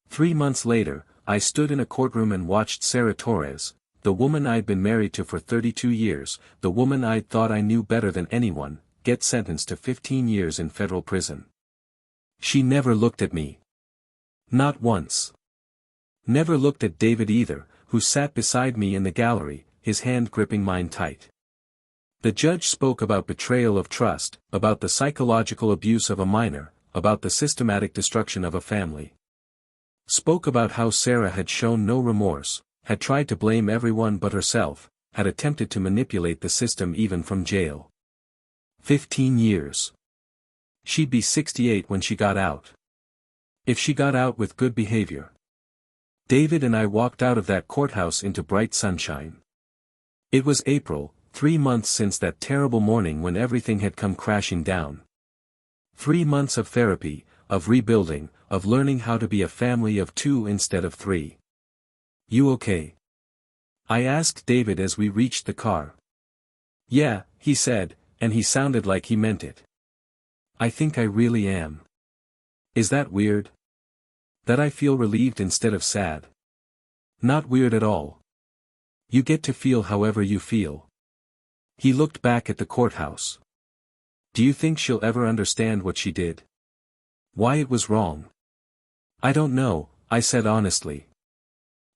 Speaker 1: 3 months later, I stood in a courtroom and watched Sarah Torres, the woman I'd been married to for 32 years, the woman I'd thought I knew better than anyone, get sentenced to 15 years in federal prison. She never looked at me. Not once. Never looked at David either, who sat beside me in the gallery, his hand gripping mine tight. The judge spoke about betrayal of trust, about the psychological abuse of a minor, about the systematic destruction of a family. Spoke about how Sarah had shown no remorse, had tried to blame everyone but herself, had attempted to manipulate the system even from jail. 15 years. She'd be 68 when she got out. If she got out with good behavior. David and I walked out of that courthouse into bright sunshine. It was April, 3 months since that terrible morning when everything had come crashing down. 3 months of therapy, of rebuilding, of learning how to be a family of 2 instead of 3. You okay? I asked David as we reached the car. Yeah, he said, and he sounded like he meant it. I think I really am. Is that weird? That I feel relieved instead of sad? Not weird at all. You get to feel however you feel. He looked back at the courthouse. Do you think she'll ever understand what she did? Why it was wrong? I don't know, I said honestly.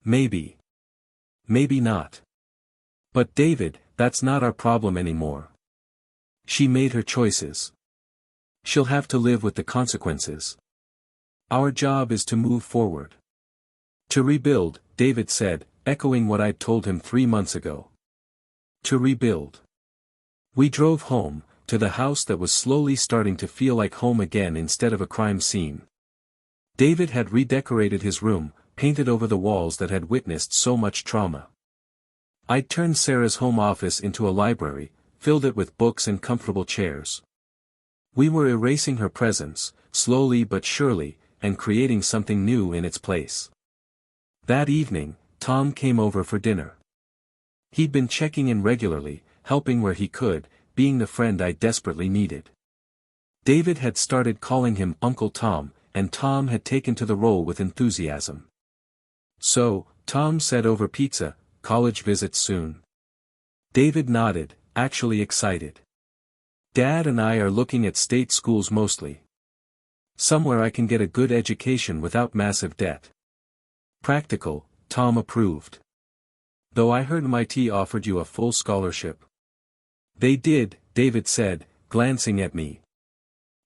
Speaker 1: Maybe. Maybe not. But David, that's not our problem anymore. She made her choices. She'll have to live with the consequences. Our job is to move forward. To rebuild, David said, echoing what I'd told him 3 months ago. To rebuild. We drove home, to the house that was slowly starting to feel like home again instead of a crime scene. David had redecorated his room, painted over the walls that had witnessed so much trauma. I'd turned Sarah's home office into a library, filled it with books and comfortable chairs. We were erasing her presence, slowly but surely, and creating something new in its place. That evening, Tom came over for dinner. He'd been checking in regularly, helping where he could, being the friend I desperately needed. David had started calling him Uncle Tom, and Tom had taken to the role with enthusiasm. So, Tom said over pizza, college visits soon. David nodded, actually excited. Dad and I are looking at state schools mostly. Somewhere I can get a good education without massive debt. Practical, Tom approved. Though I heard MIT offered you a full scholarship. They did, David said, glancing at me.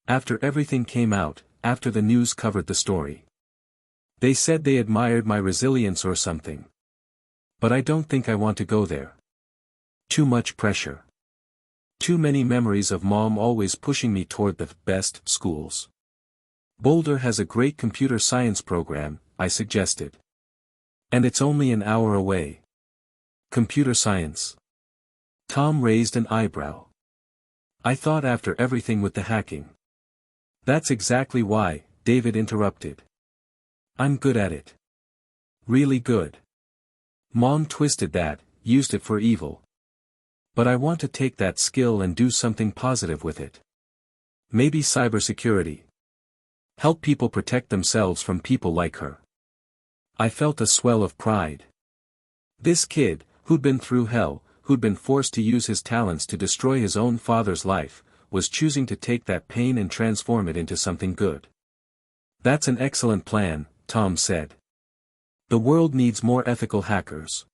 Speaker 1: After everything came out, after the news covered the story. They said they admired my resilience or something. But I don't think I want to go there. Too much pressure. Too many memories of Mom always pushing me toward the best schools. Boulder has a great computer science program, I suggested. And it's only an hour away. Computer science. Tom raised an eyebrow. I thought after everything with the hacking. That's exactly why, David interrupted. I'm good at it. Really good. Mom twisted that, used it for evil. But I want to take that skill and do something positive with it. Maybe cybersecurity. Help people protect themselves from people like her. I felt a swell of pride. This kid, who'd been through hell, who'd been forced to use his talents to destroy his own father's life, was choosing to take that pain and transform it into something good. That's an excellent plan, Tom said. The world needs more ethical hackers.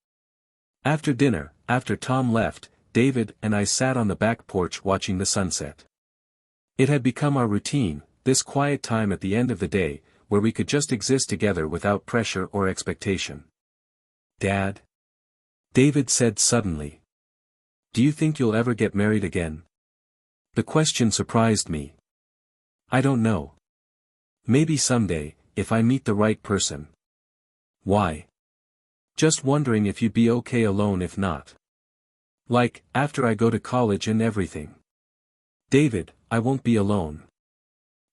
Speaker 1: After dinner, after Tom left, David and I sat on the back porch watching the sunset. It had become our routine, this quiet time at the end of the day, where we could just exist together without pressure or expectation. Dad? David said suddenly. Do you think you'll ever get married again? The question surprised me. I don't know. Maybe someday, if I meet the right person. Why? Just wondering if you'd be okay alone if not. Like, after I go to college and everything. David, I won't be alone.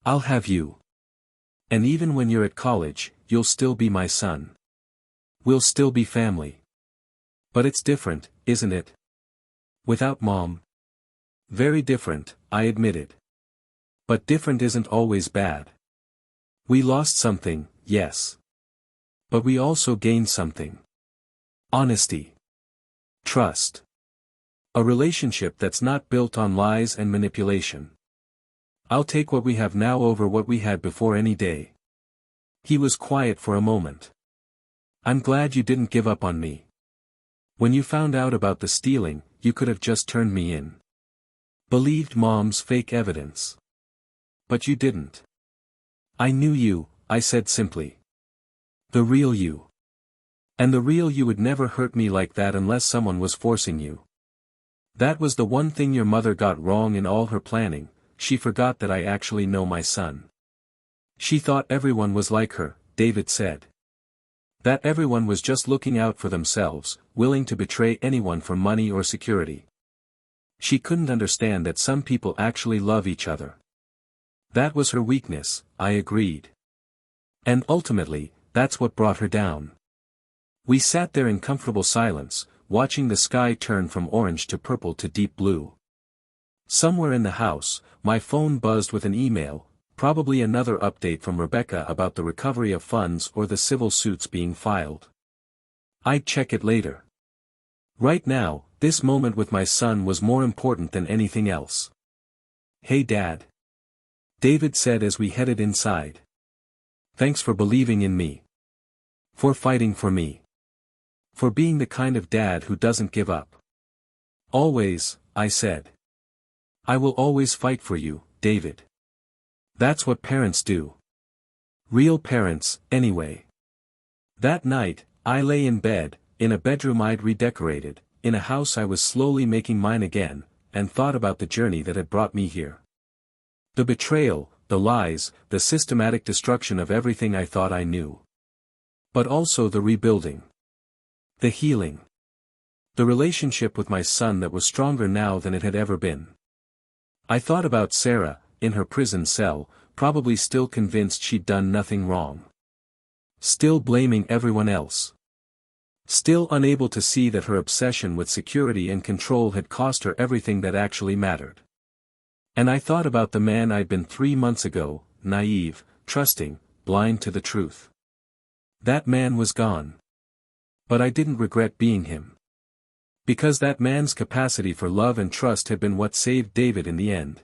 Speaker 1: I'll have you. And even when you're at college, you'll still be my son. We'll still be family. But it's different, isn't it? Without Mom. Very different, I admitted. But different isn't always bad. We lost something, yes. But we also gained something. Honesty. Trust. A relationship that's not built on lies and manipulation. I'll take what we have now over what we had before any day. He was quiet for a moment. I'm glad you didn't give up on me. When you found out about the stealing, you could have just turned me in. Believed Mom's fake evidence. But you didn't. I knew you, I said simply. The real you. And the real you would never hurt me like that unless someone was forcing you. That was the one thing your mother got wrong in all her planning. She forgot that I actually know my son. She thought everyone was like her, David said. That everyone was just looking out for themselves, willing to betray anyone for money or security. She couldn't understand that some people actually love each other. That was her weakness, I agreed. And ultimately, that's what brought her down. We sat there in comfortable silence, watching the sky turn from orange to purple to deep blue. Somewhere in the house, my phone buzzed with an email, probably another update from Rebecca about the recovery of funds or the civil suits being filed. I'd check it later. Right now, this moment with my son was more important than anything else. Hey Dad. David said as we headed inside. Thanks for believing in me. For fighting for me. For being the kind of dad who doesn't give up. Always, I said. I will always fight for you, David. That's what parents do. Real parents, anyway. That night, I lay in bed, in a bedroom I'd redecorated, in a house I was slowly making mine again, and thought about the journey that had brought me here. The betrayal, the lies, the systematic destruction of everything I thought I knew. But also the rebuilding. The healing. The relationship with my son that was stronger now than it had ever been. I thought about Sarah, in her prison cell, probably still convinced she'd done nothing wrong. Still blaming everyone else. Still unable to see that her obsession with security and control had cost her everything that actually mattered. And I thought about the man I'd been 3 months ago, naive, trusting, blind to the truth. That man was gone. But I didn't regret being him. Because that man's capacity for love and trust had been what saved David in the end.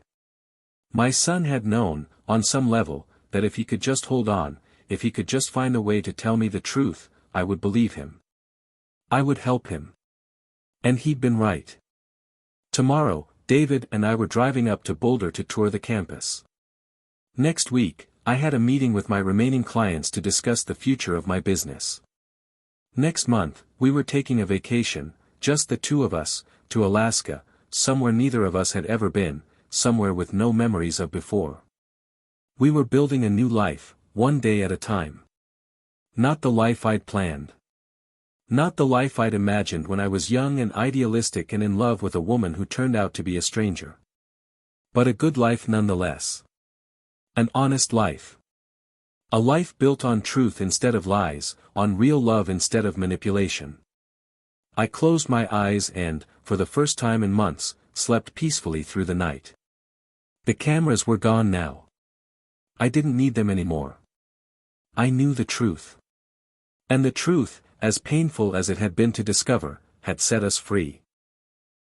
Speaker 1: My son had known, on some level, that if he could just hold on, if he could just find a way to tell me the truth, I would believe him. I would help him. And he'd been right. Tomorrow, David and I were driving up to Boulder to tour the campus. Next week, I had a meeting with my remaining clients to discuss the future of my business. Next month, we were taking a vacation, just the two of us, to Alaska, somewhere neither of us had ever been, somewhere with no memories of before. We were building a new life, one day at a time. Not the life I'd planned. Not the life I'd imagined when I was young and idealistic and in love with a woman who turned out to be a stranger. But a good life nonetheless. An honest life. A life built on truth instead of lies, on real love instead of manipulation. I closed my eyes and, for the first time in months, slept peacefully through the night. The cameras were gone now. I didn't need them anymore. I knew the truth. And the truth, as painful as it had been to discover, had set us free.